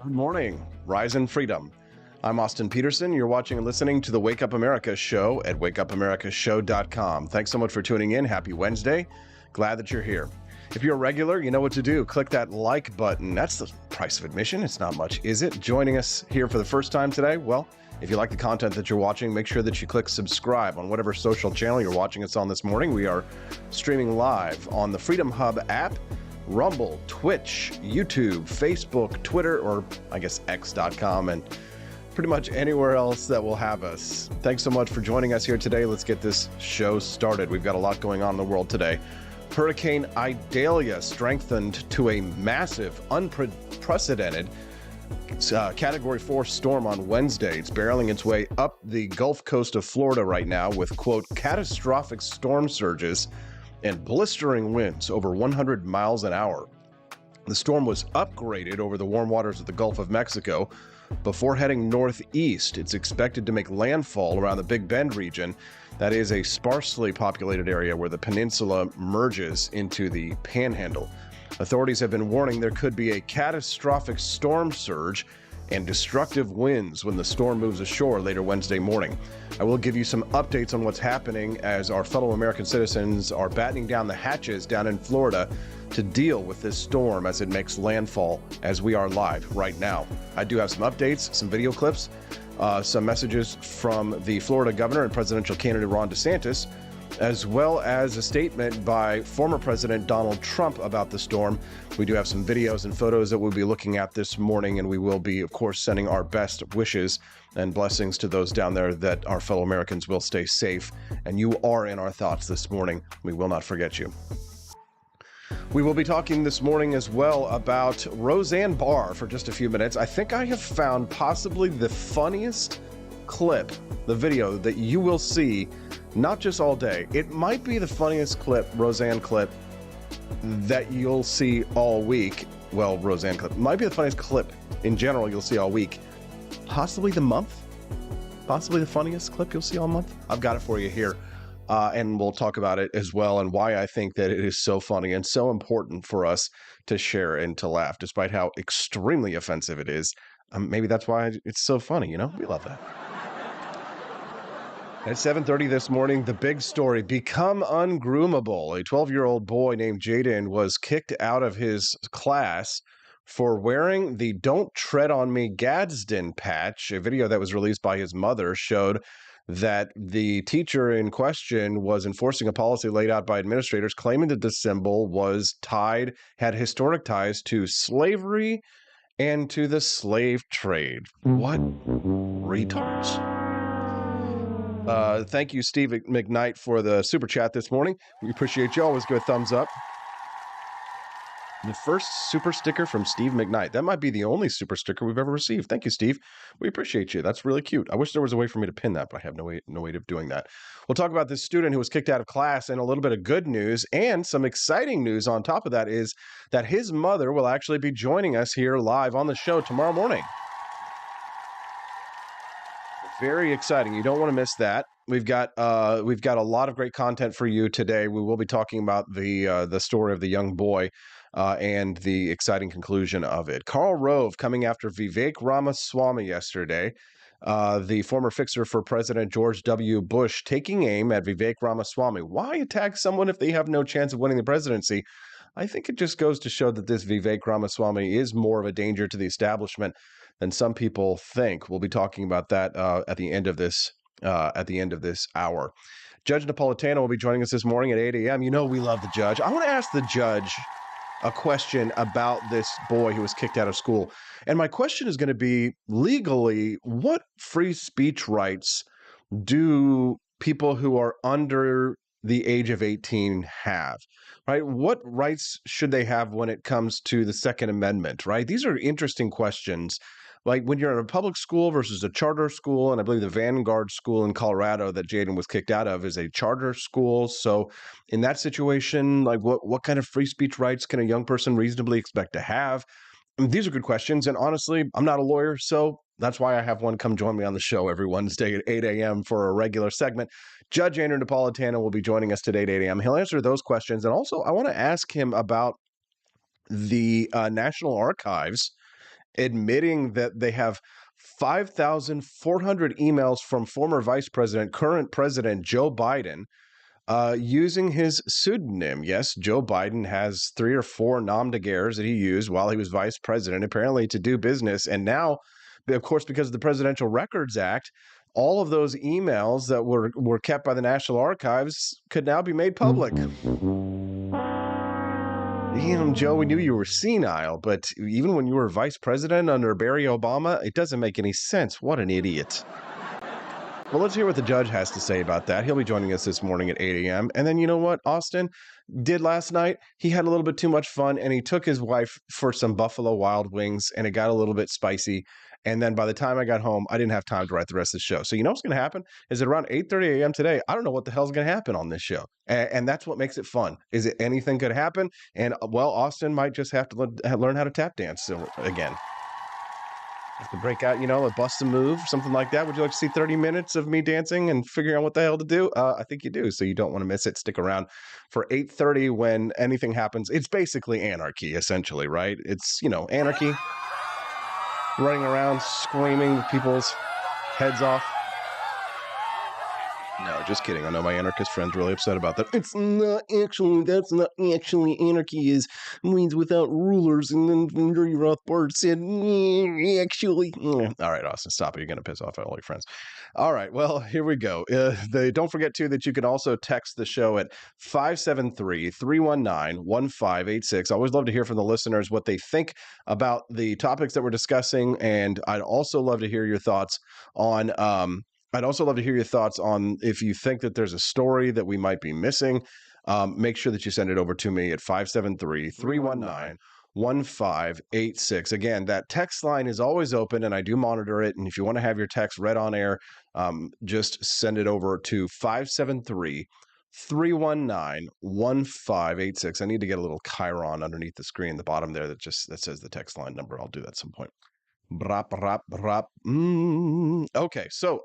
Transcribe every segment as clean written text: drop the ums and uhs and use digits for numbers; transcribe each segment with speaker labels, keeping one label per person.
Speaker 1: Good morning, Rise in Freedom. I'm Austin Peterson. You're watching and listening to the Wake Up America show at wakeupAmericaShow.com. Thanks so much for tuning in. Happy Wednesday. Glad that you're here. If you're a regular, you know what to do. Click that like button. That's the price of admission. It's not much, is it? Joining us here for the first time today? Well, if you like the content that you're watching, make sure that you click subscribe on whatever social channel you're watching us on this morning. We are streaming live on the Freedom Hub app, Rumble, Twitch, YouTube, Facebook, Twitter, or I guess X.com, and pretty much anywhere else that will have us. Thanks so much for joining us here today. Let's get this show started. We've got a lot going on in the world today. Hurricane Idalia strengthened to a massive, unprecedented Category 4 storm on Wednesday. It's barreling its way up the Gulf Coast of Florida right now with, quote, catastrophic storm surges and blistering winds over 100 miles an hour. The storm was upgraded over the warm waters of the Gulf of Mexico before heading northeast. It's expected to make landfall around the Big Bend region. That is a sparsely populated area where the peninsula merges into the Panhandle. Authorities have been warning there could be a catastrophic storm surge and destructive winds when the storm moves ashore later Wednesday morning. I will give you some updates on what's happening as our fellow American citizens are battening down the hatches down in Florida to deal with this storm as it makes landfall as we are live right now. I do have some updates, some video clips, some messages from the Florida governor and presidential candidate Ron DeSantis, as well as a statement by former President Donald Trump about the storm. We do have some videos and photos that we'll be looking at this morning, and we will be, of course, sending our best wishes and blessings to those down there that our fellow Americans will stay safe. And you are in our thoughts this morning. We will not forget you. We will be talking this morning as well about Roseanne Barr for just a few minutes. I think I have found possibly the funniest clip, the video that you will see, not just all day. It might be the funniest clip, Roseanne clip, that you'll see all week. Well, Roseanne clip might be the funniest clip in general you'll see all week. Possibly the month. Possibly the funniest clip you'll see all month. I've got it for you here. And we'll talk about it as well and why I think that it is so funny and so important for us to share and to laugh, despite how extremely offensive it is. Maybe that's why it's so funny, you know? We love that. At 7:30 this morning, the big story, become ungroomable. A 12-year-old boy named Jaden was kicked out of his class for wearing the Don't Tread on Me Gadsden patch. A video that was released by his mother showed that the teacher in question was enforcing a policy laid out by administrators, claiming that the symbol had historic ties to slavery and to the slave trade. What retards? Thank you, Steve McKnight, for the super chat this morning. We appreciate you. Always give a thumbs up. The first super sticker from Steve McKnight. That might be the only super sticker we've ever received. Thank you, Steve. We appreciate you. That's really cute. I wish there was a way for me to pin that, but I have no way of doing that. We'll talk about this student who was kicked out of class and a little bit of good news, and some exciting news on top of that is that his mother will actually be joining us here live on the show tomorrow morning. Very exciting. You don't want to miss that. We've got a lot of great content for you today. We will be talking about the story of the young boy and the exciting conclusion of it. Karl Rove coming after Vivek Ramaswamy yesterday, the former fixer for President George W. Bush, taking aim at Vivek Ramaswamy. Why attack someone if they have no chance of winning the presidency? I think it just goes to show that this Vivek Ramaswamy is more of a danger to the establishment than some people think. We'll be talking about that at the end of this hour. Judge Napolitano will be joining us this morning at 8 a.m. You know we love the judge. I want to ask the judge a question about this boy who was kicked out of school. And my question is going to be, legally, what free speech rights do people who are under the age of 18 have, right? What rights should they have when it comes to the Second Amendment, right? These are interesting questions. Like when you're in a public school versus a charter school, and I believe the Vanguard School in Colorado that Jaden was kicked out of is a charter school. So in that situation, like what kind of free speech rights can a young person reasonably expect to have? I mean, these are good questions. And honestly, I'm not a lawyer, so that's why I have one come join me on the show every Wednesday at 8 a.m. for a regular segment. Judge Andrew Napolitano will be joining us today at 8 a.m. He'll answer those questions. And also, I want to ask him about the National Archives admitting that they have 5,400 emails from former current President Joe Biden, using his pseudonym. Yes, Joe Biden has 3 or 4 nom de guerres that he used while he was vice president, apparently to do business. And now, of course, because of the Presidential Records Act, all of those emails that were kept by the National Archives could now be made public. Joe, we knew you were senile, but even when you were vice president under Barry Obama, it doesn't make any sense. What an idiot. Well, let's hear what the judge has to say about that. He'll be joining us this morning at 8 a.m. And then you know what Austin did last night? He had a little bit too much fun, and he took his wife for some Buffalo Wild Wings, and it got a little bit spicy. And then by the time I got home, I didn't have time to write the rest of the show. So you know what's going to happen is at around 8:30 a.m. today, I don't know what the hell's going to happen on this show. And that's what makes it fun. Is it anything could happen? And well, Austin might just have to learn how to tap dance again. Have to break out, a bust a move, something like that. Would you like to see 30 minutes of me dancing and figuring out what the hell to do? I think you do. So you don't want to miss it. Stick around for 8:30 when anything happens. It's basically anarchy, essentially, right? It's, anarchy. Running around screaming people's heads off. No, just kidding. I know my anarchist friend's really upset about that. That's not actually anarchy means without rulers. And then Henry Rothbard said, actually. All right, Austin, stop it. You're going to piss off all your friends. All right, well, here we go. Don't forget, too, that you can also text the show at 573-319-1586. I always love to hear from the listeners what they think about the topics that we're discussing. And I'd also love to hear your thoughts on if you think that there's a story that we might be missing. make sure that you send it over to me at 573-319-1586. Again, that text line is always open, and I do monitor it. And if you want to have your text read on air, just send it over to 573-319-1586. I need to get a little chyron underneath the screen, the bottom there, that says the text line number. I'll do that at some point. Brap, brap, brap. Okay, so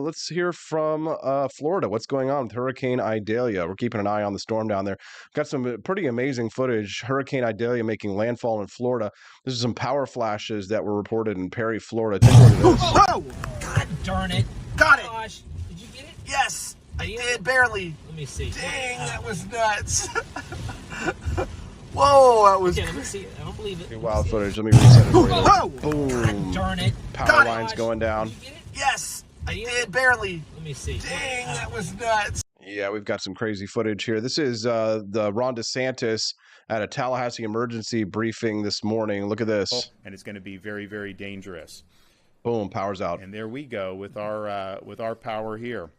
Speaker 1: let's hear from Florida. What's going on with Hurricane Idalia? We're keeping an eye on the storm down there. Got some pretty amazing footage. Hurricane Idalia making landfall in Florida. This is some power flashes that were reported in Perry, Florida. Take a look at this.
Speaker 2: Oh! God darn it. Got it.
Speaker 3: Gosh. Did you get it?
Speaker 2: Yes, I did, barely.
Speaker 3: Let me see.
Speaker 2: Dang, that was nuts. Whoa, that was...
Speaker 3: Okay, let me see it. I don't believe it.
Speaker 1: Wild footage. Let me reset it for you.
Speaker 2: Whoa!
Speaker 1: Boom.
Speaker 3: God darn it.
Speaker 1: Power lines going down.
Speaker 3: Did you get it?
Speaker 2: Yes, I did, barely.
Speaker 3: Let me see.
Speaker 2: Dang, that was nuts.
Speaker 1: Yeah, we've got some crazy footage here. This is the Ron DeSantis at a Tallahassee emergency briefing this morning. Look at this.
Speaker 4: And it's going to be very, very dangerous.
Speaker 1: Boom, power's out.
Speaker 4: And there we go with our power here.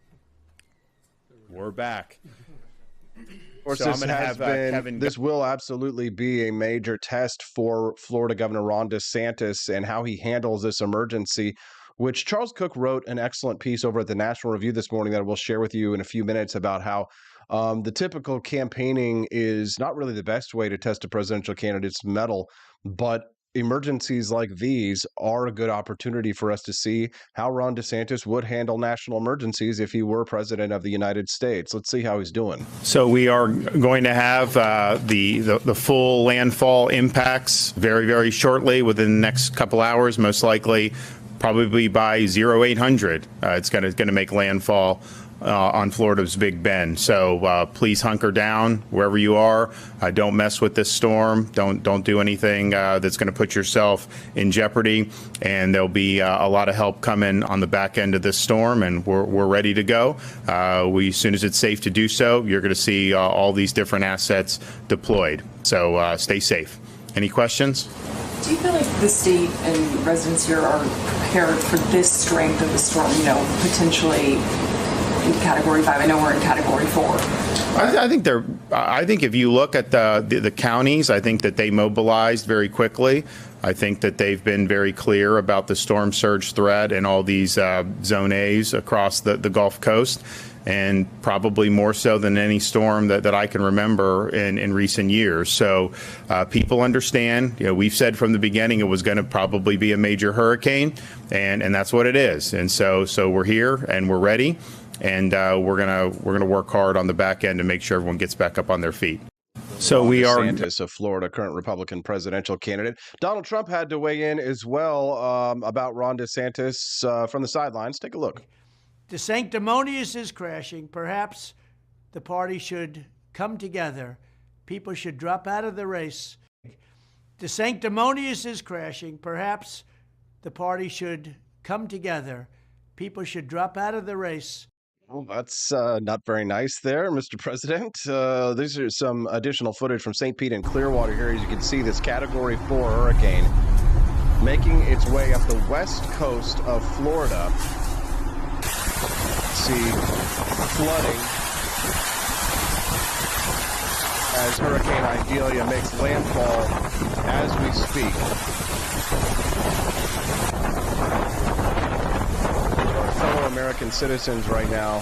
Speaker 4: We're back.
Speaker 1: Of course,
Speaker 4: So
Speaker 1: this will absolutely be a major test for Florida Governor Ron DeSantis and how he handles this emergency, which Charles Cook wrote an excellent piece over at the National Review this morning that we'll share with you in a few minutes about how the typical campaigning is not really the best way to test a presidential candidate's mettle, but emergencies like these are a good opportunity for us to see how Ron DeSantis would handle national emergencies if he were president of the United States. Let's see how he's doing.
Speaker 4: So we are going to have the full landfall impacts very, very shortly, within the next couple hours, most likely, probably by 0800. It's going to make landfall on Florida's Big Bend. So please hunker down wherever you are. Don't mess with this storm. Don't do anything that's going to put yourself in jeopardy. And there'll be a lot of help coming on the back end of this storm, and we're ready to go. As soon as it's safe to do so, you're going to see all these different assets deployed. So stay safe. Any questions?
Speaker 5: Do you feel like the state and residents here are prepared for this strength of the storm, potentially in Category 5? I know we're in Category 4.
Speaker 4: I think if you look at the counties, I think that they mobilized very quickly. I think that they've been very clear about the storm surge threat and all these Zone A's across the Gulf Coast, and probably more so than any storm that I can remember in recent years. So people understand. We've said from the beginning it was going to probably be a major hurricane, and that's what it is. And so we're here and we're ready. And we're gonna work hard on the back end to make sure everyone gets back up on their feet. So we are.
Speaker 1: DeSantis, of Florida, current Republican presidential candidate. Donald Trump had to weigh in as well about Ron DeSantis from the sidelines. Take a look.
Speaker 6: The sanctimonious is crashing. Perhaps the party should come together. People should drop out of the race. The sanctimonious is crashing. Perhaps the party should come together. People should drop out of the race.
Speaker 1: Well, that's not very nice there, Mr. President. These are some additional footage from St. Pete and Clearwater here. As you can see, this Category 4 hurricane making its way up the west coast of Florida. See flooding as Hurricane Idalia makes landfall as we speak. Fellow American citizens right now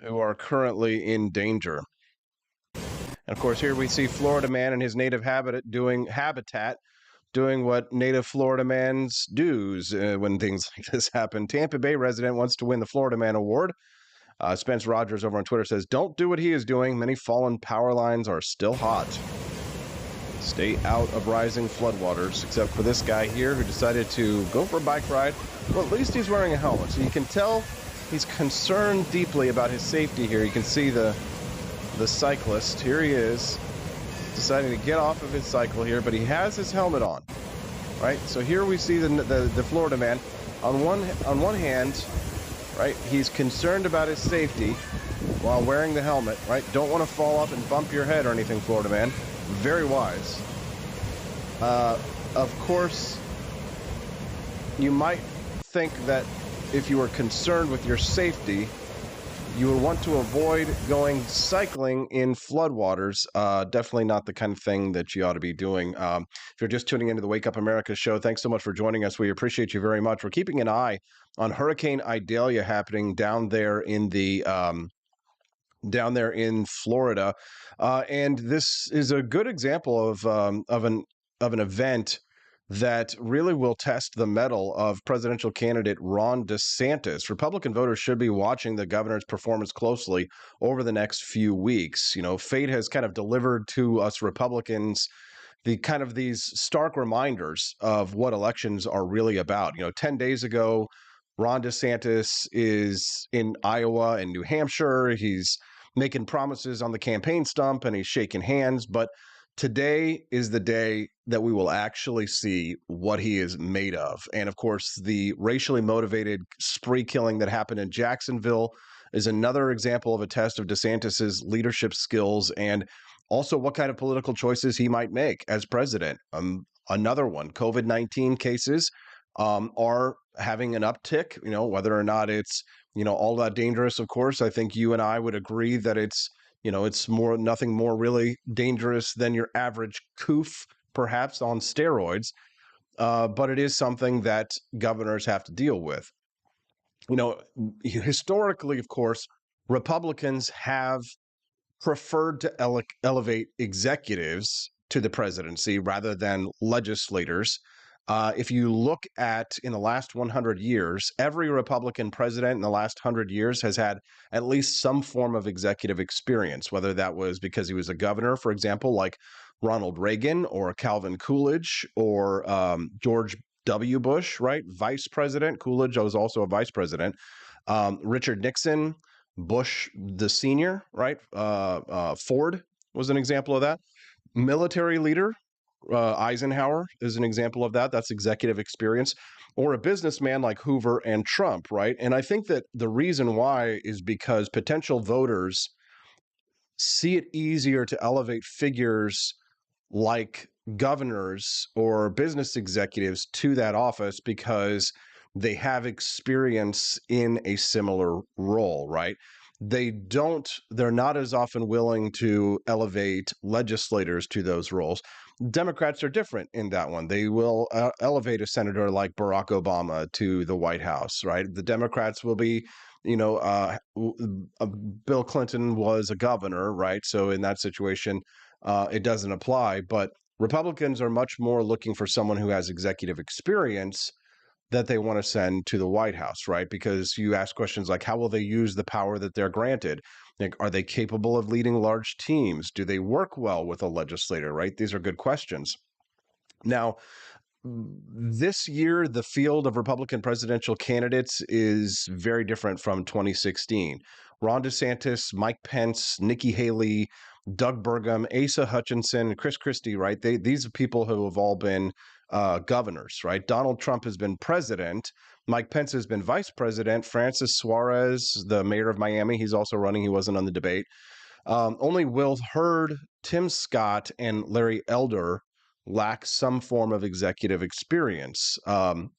Speaker 1: who are currently in danger. And of course, here we see Florida man in his native habitat doing what native Florida mans do when things like this happen. Tampa Bay resident wants to win the Florida Man Award. Spence Rogers over on Twitter says, "Don't do what he is doing. Many fallen power lines are still hot. Stay out of rising floodwaters," except for this guy here who decided to go for a bike ride. Well, at least he's wearing a helmet, so you can tell he's concerned deeply about his safety here. You can see the cyclist. Here he is, deciding to get off of his cycle here, but he has his helmet on, right? So here we see the Florida man. On one hand, right, he's concerned about his safety while wearing the helmet, right? Don't want to fall off and bump your head or anything, Florida man. Very wise. Of course, you might think that if you were concerned with your safety, you would want to avoid going cycling in floodwaters. Definitely not the kind of thing that you ought to be doing. If you're just tuning into the Wake Up America show, thanks so much for joining us. We appreciate you very much. We're keeping an eye on Hurricane Idalia happening down there in Florida, and this is a good example of an event that really will test the mettle of presidential candidate Ron DeSantis. Republican voters should be watching the governor's performance closely over the next few weeks. You know, fate has kind of delivered to us Republicans these stark reminders of what elections are really about. 10 days ago, Ron DeSantis is in Iowa and New Hampshire. He's making promises on the campaign stump and he's shaking hands. But today is the day that we will actually see what he is made of. And of course, the racially motivated spree killing that happened in Jacksonville is another example of a test of DeSantis's leadership skills and also what kind of political choices he might make as president. Another one, COVID-19 cases are having an uptick, whether or not it's, all that dangerous. Of course, I think you and I would agree that it's nothing more really dangerous than your average coof, perhaps on steroids. But it is something that governors have to deal with. Historically, of course, Republicans have preferred to elevate executives to the presidency rather than legislators. If you look at in the last 100 years, every Republican president in the last 100 years has had at least some form of executive experience, whether that was because he was a governor, for example, like Ronald Reagan or Calvin Coolidge or George W. Bush, right? Vice president. Coolidge was also a vice president. Richard Nixon, Bush the senior, right? Ford was an example of that. Military leader, Eisenhower is an example of that. That's executive experience. Or a businessman like Hoover and Trump, right? And I think that the reason why is because potential voters see it easier to elevate figures like governors or business executives to that office because they have experience in a similar role, right? They're not as often willing to elevate legislators to those roles. Democrats are different in that one. They will elevate a senator like Barack Obama to the White House, right? The Democrats will be, Bill Clinton was a governor, right? So in that situation, it doesn't apply. But Republicans are much more looking for someone who has executive experience that they want to send to the White House, right? Because you ask questions like, how will they use the power that they're granted? Like, are they capable of leading large teams? Do they work well with a legislator, right? These are good questions. Now, this year, the field of Republican presidential candidates is very different from 2016. Ron DeSantis, Mike Pence, Nikki Haley, Doug Burgum, Asa Hutchinson, Chris Christie, right? These are people who have all been governors, right? Donald Trump has been president. Mike Pence has been vice president. Francis Suarez, the mayor of Miami, he's also running. He wasn't on the debate. Only Will Hurd, Tim Scott, and Larry Elder lack some form of executive experience.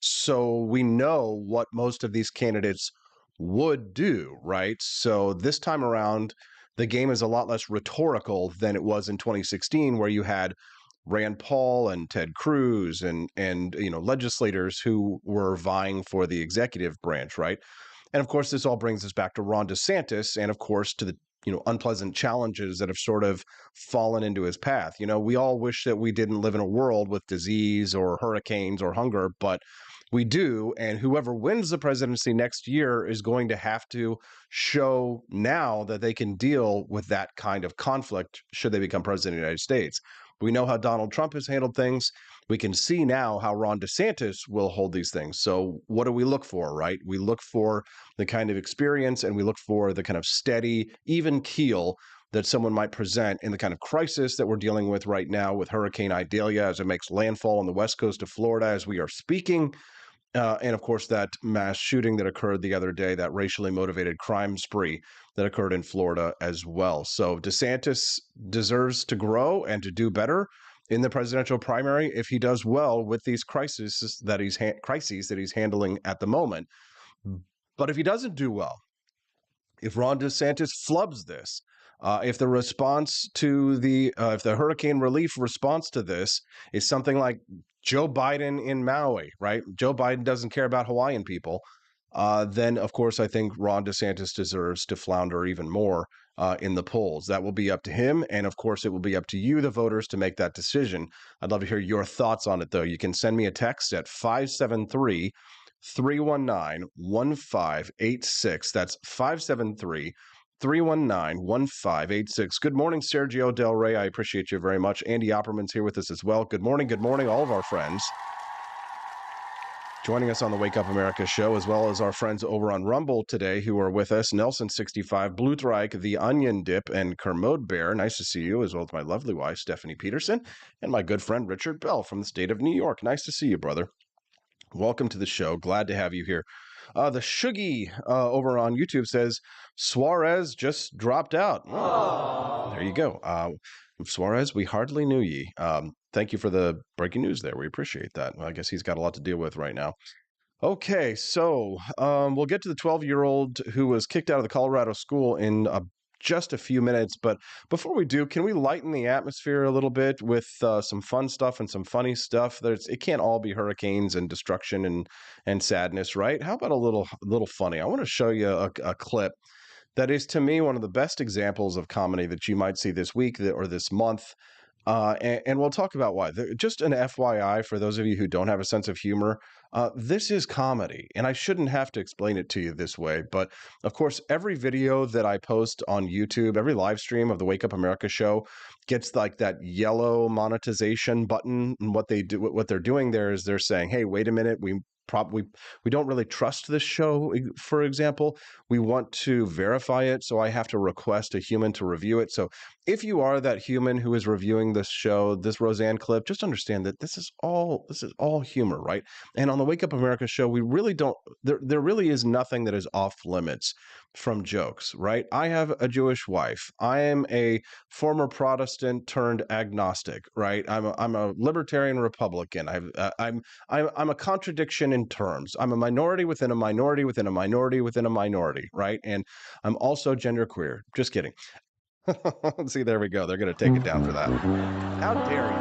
Speaker 1: So we know what most of these candidates would do, right? So this time around, the game is a lot less rhetorical than it was in 2016, where you had Rand Paul and Ted Cruz and legislators who were vying for the executive branch, right? And of course, this all brings us back to Ron DeSantis and, of course, to the unpleasant challenges that have sort of fallen into his path. We all wish that we didn't live in a world with disease or hurricanes or hunger, but we do. And whoever wins the presidency next year is going to have to show now that they can deal with that kind of conflict should they become president of the United States. We know how Donald Trump has handled things. We can see now how Ron DeSantis will hold these things. So what do we look for, right? We look for the kind of experience and we look for the kind of steady, even keel that someone might present in the kind of crisis that we're dealing with right now with Hurricane Idalia as it makes landfall on the west coast of Florida as we are speaking. And of course, that mass shooting that occurred the other day, that racially motivated crime spree that occurred in Florida as well. So DeSantis deserves to grow and to do better in the presidential primary if he does well with these crises that he's handling at the moment. But if he doesn't do well, if Ron DeSantis flubs this, if the response to if the hurricane relief response to this is something like Joe Biden in Maui, right? Joe Biden doesn't care about Hawaiian people. Then, of course, I think Ron DeSantis deserves to flounder even more in the polls. That will be up to him. And of course, it will be up to you, the voters, to make that decision. I'd love to hear your thoughts on it, though. You can send me a text at 573 319 1586. That's 573 319 1586. Good morning, Sergio Del Rey. I appreciate you very much. Andy Opperman's here with us as well. Good morning, all of our friends joining us on the Wake Up America show, as well as our friends over on Rumble today who are with us. Nelson65, Bluetreich, The Onion Dip, and Kermode Bear. Nice to see you, as well as my lovely wife, Stephanie Peterson, and my good friend, Richard Bell from the state of New York. Nice to see you, brother. Welcome to the show. Glad to have you here. The Shuggy over on YouTube says, Suarez just dropped out. Oh, there you go. Suarez, we hardly knew ye. Thank you for the breaking news there. We appreciate that. I guess he's got a lot to deal with right now. Okay, so we'll get to the 12-year-old who was kicked out of the Colorado school in just a few minutes. But before we do, can we lighten the atmosphere a little bit with some fun stuff and some funny stuff? It can't all be hurricanes and destruction and sadness, right? How about a little funny? I want to show you a clip that is, to me, one of the best examples of comedy that you might see this week or this month. And we'll talk about why. Just an FYI for those of you who don't have a sense of humor, this is comedy, and I shouldn't have to explain it to you this way. But of course, every video that I post on YouTube, every live stream of the Wake Up America show gets like that yellow monetization button. And what they're doing there is they're saying, hey, wait a minute, we don't really trust this show, for example. We want to verify it, so I have to request a human to review it. So if you are that human who is reviewing this show, this Roseanne clip, just understand that this is all humor, right? And on the Wake Up America show, we really don't, there really is nothing that is off limits from jokes, right? I have a Jewish wife. I am a former Protestant turned agnostic, right? I'm a libertarian Republican. I'm a contradiction in terms. I'm a minority within a minority within a minority within a minority, right? And I'm also genderqueer. Just kidding. See, there we go. They're going to take it down for that. How dare you?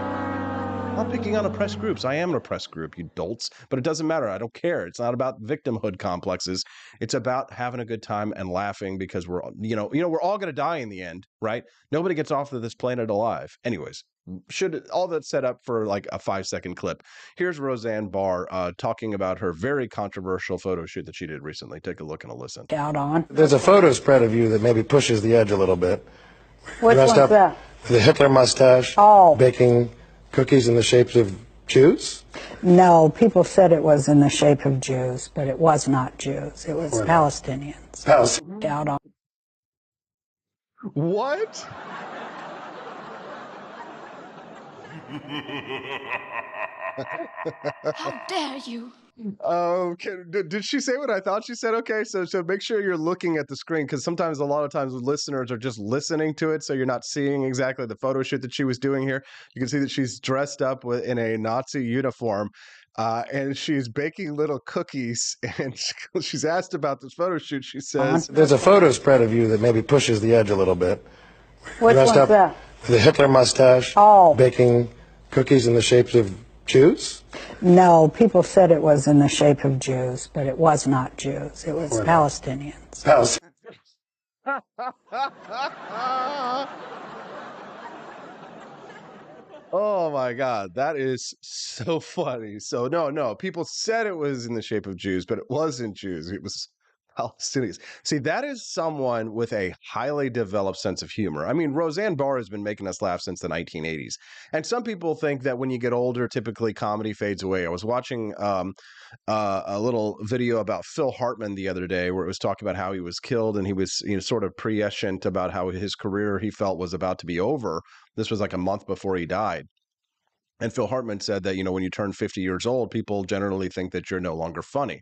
Speaker 1: I'm picking on oppressed groups. I am an oppressed group, you dolts. But it doesn't matter. I don't care. It's not about victimhood complexes. It's about having a good time and laughing because we're all going to die in the end, right? Nobody gets off of this planet alive. Anyways, all that set up for like a 5-second clip. Here's Roseanne Barr talking about her very controversial photo shoot that she did recently. Take a look and a listen.
Speaker 7: Out on.
Speaker 8: There's a photo spread of you that maybe pushes the edge a little bit.
Speaker 7: Which one's that?
Speaker 8: The Hitler mustache.
Speaker 7: Oh.
Speaker 8: Baking cookies in the shapes of Jews?
Speaker 7: No, people said it was in the shape of Jews, but it was not Jews. It was Palestinians. Out on.
Speaker 1: What?
Speaker 9: How dare you?
Speaker 1: Okay. Did she say what I thought she said? Okay, so make sure you're looking at the screen, because sometimes a lot of times listeners are just listening to it, so you're not seeing exactly the photo shoot that she was doing here. You can see that she's dressed up in a Nazi uniform, and she's baking little cookies. And she's asked about this photo shoot. She says,
Speaker 8: There's a photo spread of you that maybe pushes the edge a little bit.
Speaker 7: Which one's that?
Speaker 8: The Hitler mustache.
Speaker 7: Oh.
Speaker 8: Baking cookies in the shapes of Jews?
Speaker 7: No, people said it was in the shape of Jews, but it was not Jews. It was Palestinians.
Speaker 1: oh my God, that is so funny. So no, people said it was in the shape of Jews, but it wasn't Jews. It was Palestinians. See, that is someone with a highly developed sense of humor. I mean, Roseanne Barr has been making us laugh since the 1980s. And some people think that when you get older, typically comedy fades away. I was watching a little video about Phil Hartman the other day where it was talking about how he was killed, and he was sort of prescient about how his career, he felt, was about to be over. This was like a month before he died. And Phil Hartman said that, when you turn 50 years old, people generally think that you're no longer funny.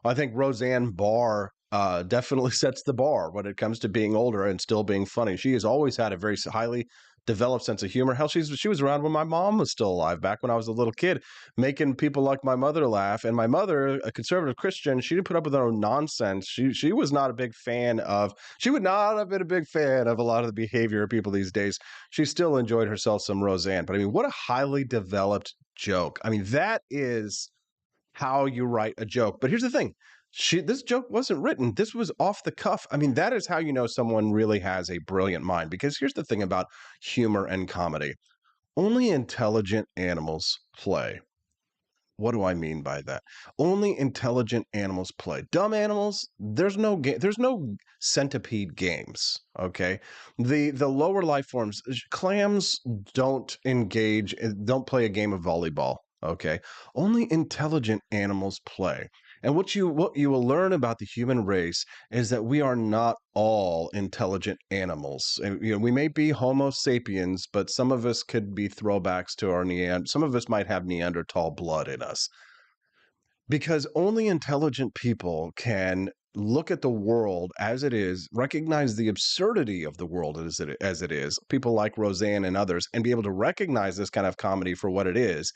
Speaker 1: I think Roseanne Barr definitely sets the bar when it comes to being older and still being funny. She has always had a very highly developed sense of humor. Hell, she was around when my mom was still alive, back when I was a little kid, making people like my mother laugh. And my mother, a conservative Christian, she didn't put up with her own nonsense. She was not a big fan of. She would not have been a big fan of a lot of the behavior of people these days. She still enjoyed herself some Roseanne. But I mean, what a highly developed joke. I mean, that is how you write a joke. But here's the thing. This joke wasn't written. This was off the cuff. I mean, that is how you know someone really has a brilliant mind. Because here's the thing about humor and comedy. Only intelligent animals play. What do I mean by that? Only intelligent animals play. Dumb animals, there's no centipede games, okay? The lower life forms, clams don't play a game of volleyball, okay? Only intelligent animals play. And what you will learn about the human race is that we are not all intelligent animals. And, we may be Homo sapiens, but some of us could be throwbacks to our some of us might have Neanderthal blood in us. Because only intelligent people can look at the world as it is, recognize the absurdity of the world as it is, people like Roseanne and others, and be able to recognize this kind of comedy for what it is,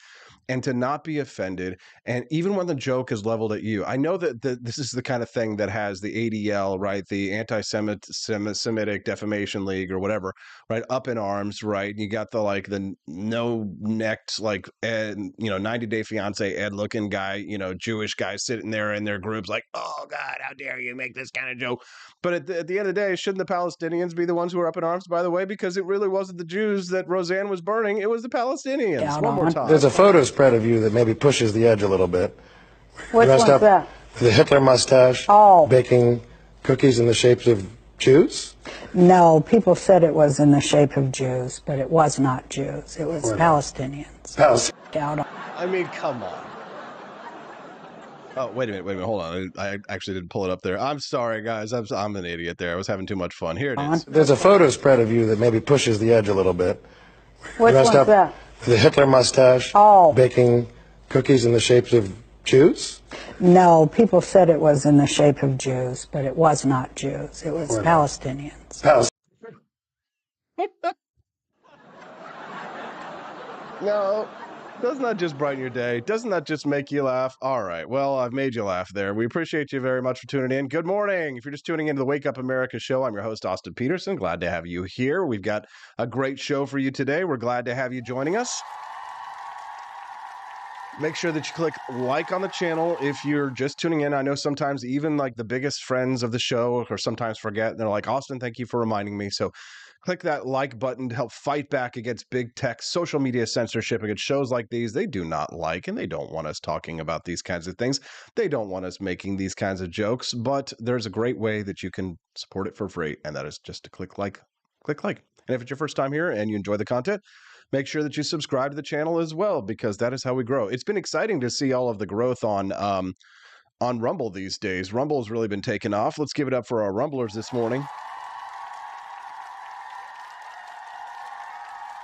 Speaker 1: and to not be offended. And even when the joke is leveled at you, I know that this is the kind of thing that has the ADL, right, the Anti-Semitic Defamation League or whatever, right, up in arms, right? You got the no-necked 90-Day Fiance Ed looking guy, Jewish guy sitting there in their groups like, oh God, how dare you make this kind of joke? But at the end of the day, shouldn't the Palestinians be the ones who are up in arms, by the way? Because it really wasn't the Jews that Roseanne was burning. It was the Palestinians. One more time.
Speaker 8: There's a photo spread of you that maybe pushes the edge a little bit.
Speaker 7: Which
Speaker 8: Dressed
Speaker 7: one's
Speaker 8: up
Speaker 7: that?
Speaker 8: with the Hitler mustache, baking cookies in the shapes of Jews?
Speaker 7: No, people said it was in the shape of Jews, but it was not Jews. It was Palestinians.
Speaker 1: I mean, come on. Oh, wait a minute, hold on. I actually didn't pull it up there. I'm sorry, guys. I'm an idiot there. I was having too much fun. Here it is.
Speaker 8: There's a photo spread of you that maybe pushes the edge a little bit.
Speaker 7: Which
Speaker 8: Dressed
Speaker 7: one's
Speaker 8: up
Speaker 7: that?
Speaker 8: with the Hitler mustache, baking cookies in the shapes of Jews?
Speaker 7: No, people said it was in the shape of Jews, but it was not Jews. It was Palestinians.
Speaker 1: No, doesn't that just brighten your day? Doesn't that just make you laugh? All right, well, I've made you laugh there. We appreciate you very much for tuning in. Good morning. If you're just tuning into the Wake Up America show, I'm your host, Austin Peterson. Glad to have you here. We've got a great show for you today. We're glad to have you joining us. Make sure that you click like on the channel if you're just tuning in. I know sometimes even the biggest friends of the show or sometimes forget. And they're like, Austin, thank you for reminding me. So click that like button to help fight back against big tech, social media censorship, against shows like these. They do not like, and they don't want us talking about these kinds of things. They don't want us making these kinds of jokes, but there's a great way that you can support it for free. And that is just to click like. And if it's your first time here and you enjoy the content, make sure that you subscribe to the channel as well, because that is how we grow. It's been exciting to see all of the growth on Rumble these days. Rumble has really been taking off. Let's give it up for our Rumblers this morning.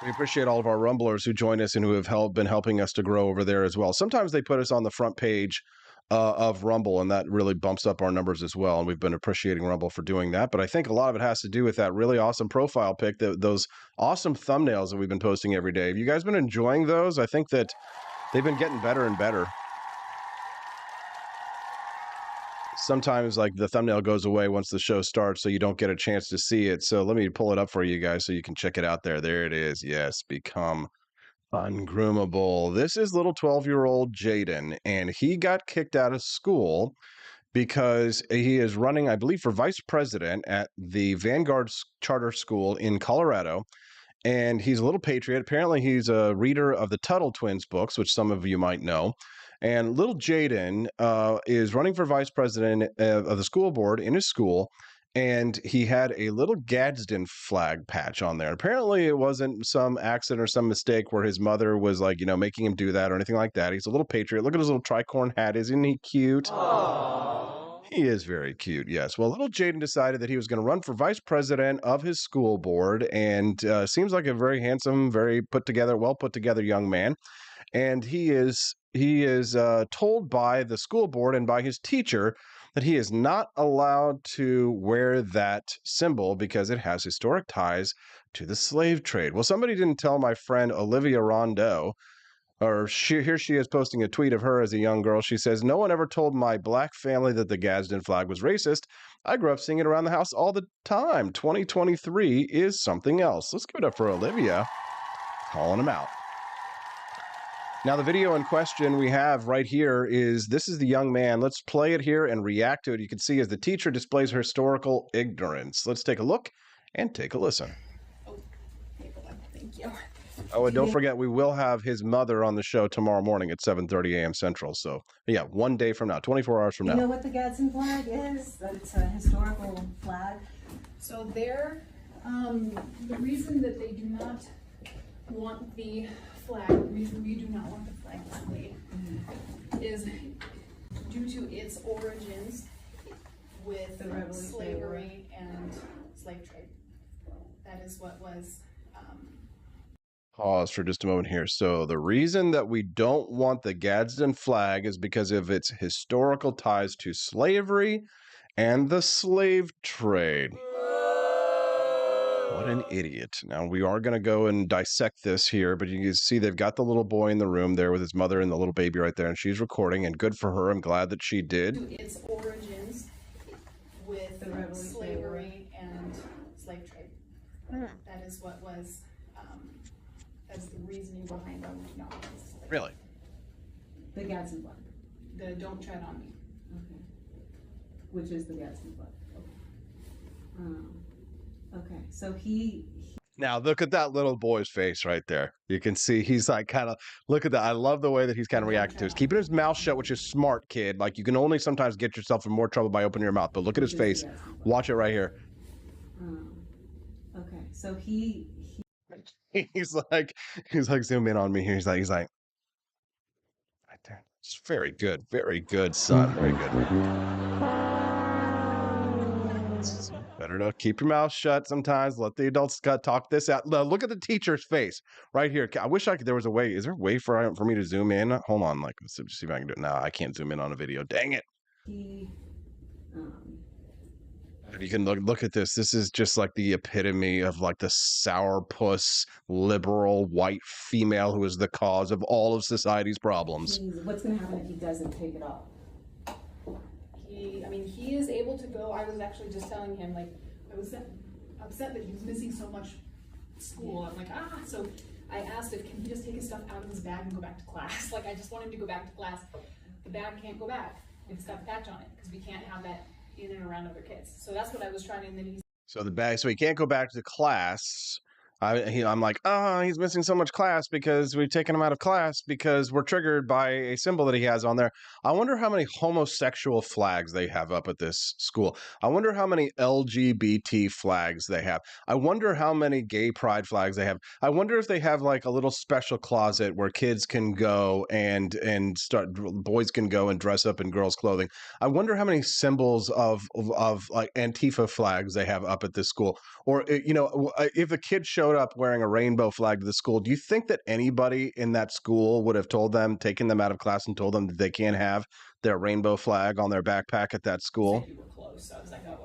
Speaker 1: We appreciate all of our Rumblers who join us and who have been helping us to grow over there as well. Sometimes they put us on the front page of Rumble, and that really bumps up our numbers as well. And we've been appreciating Rumble for doing that. But I think a lot of it has to do with that really awesome profile pic, those awesome thumbnails that we've been posting every day. Have you guys been enjoying those? I think that they've been getting better and better. Sometimes the thumbnail goes away once the show starts, so you don't get a chance to see it. So let me pull it up for you guys so you can check it out there. There it is. Yes, become ungroomable. This is little 12-year-old Jaden, and he got kicked out of school because he is running, I believe, for vice president at the Vanguard Charter School in Colorado. And he's a little patriot. Apparently, he's a reader of the Tuttle Twins books, which some of you might know. And little Jaden is running for vice president of the school board in his school. And he had a little Gadsden flag patch on there. Apparently, it wasn't some accident or some mistake where his mother was making him do that or anything like that. He's a little patriot. Look at his little tricorn hat. Isn't he cute? Aww. He is very cute, yes. Well, little Jaden decided that he was going to run for vice president of his school board, and seems like a very handsome, very well put together young man. And he is told by the school board and by his teacher that he is not allowed to wear that symbol because it has historic ties to the slave trade. Well, somebody didn't tell my friend Olivia Rondeau, or here she is posting a tweet of her as a young girl. She says, "No one ever told my black family that the Gadsden flag was racist. I grew up seeing it around the house all the time. 2023 is something else." Let's give it up for Olivia calling him out. Now, the video in question we have right here this is the young man. Let's play it here and react to it. You can see as the teacher displays her historical ignorance. Let's take a look and take a listen.
Speaker 5: Thank you.
Speaker 1: Oh, and don't forget, we will have his mother on the show tomorrow morning at 7:30 a.m. Central. So, yeah, one day from now, 24 hours from now.
Speaker 9: You know what the Gadsden flag is? That it's a historical flag.
Speaker 10: So there, the reason that they do not want the flag, the reason we do not want the flag displayed, is due to its origins with slavery and slave trade. That is what was.
Speaker 1: Pause for just a moment here. So the reason that we don't want the Gadsden flag is because of its historical ties to slavery and the slave trade. What an idiot. Now, we are going to go and dissect this here, but you can see they've got the little boy in the room there with his mother and the little baby right there, and she's recording, and good for her. I'm glad that she did.
Speaker 10: Its origins with slavery and slave trade. That is what was, that's the reasoning behind why we do not want this flag.
Speaker 1: Really?
Speaker 9: The Gadsden flag.
Speaker 10: The "Don't Tread on Me."
Speaker 9: Okay. Which is the Gadsden flag. Okay. So he
Speaker 1: Now, look at that little boy's face right there. You can see he's like kind of, look at that. I love the way that he's kind of reacting to it. He's keeping his mouth shut, which is smart, kid. Like, you can only sometimes get yourself in more trouble by opening your mouth. But look at his face. Watch it right here.
Speaker 9: okay. So he's
Speaker 1: like zoom in on me here. He's like right there. It's very good, son. Very good. Better to keep your mouth shut sometimes. Let the adults talk this out. Look at the teacher's face right here. I wish there was a way. Is there a way for me to zoom in? Hold on. Let's see if I can do it. No, I can't zoom in on a video. Dang it. You can look at this. This is just like the epitome of like the sourpuss liberal white female who is the cause of all of society's problems.
Speaker 9: What's going to happen if he doesn't take it off?
Speaker 10: He is able to go. I was actually just telling him, like, I was upset that he was missing so much school. I'm like, so I asked if can he just take his stuff out of his bag and go back to class. Like, I just want him to go back to class. The bag can't go back. It's got the patch on it because we can't have that in and around other kids. So that's what I was trying to, and then he's
Speaker 1: So he can't go back to class. I'm like, he's missing so much class because we've taken him out of class because we're triggered by a symbol that he has on there. I wonder how many homosexual flags they have up at this school. I wonder how many LGBT flags they have. I wonder how many gay pride flags they have. I wonder if they have like a little special closet where kids can go and boys can go and dress up in girls' clothing. I wonder how many symbols of like Antifa flags they have up at this school. Or, if a kid showed up wearing a rainbow flag to the school, do you think that anybody in that school would have taken them out of class and told them that they can't have their rainbow flag on their backpack at that school?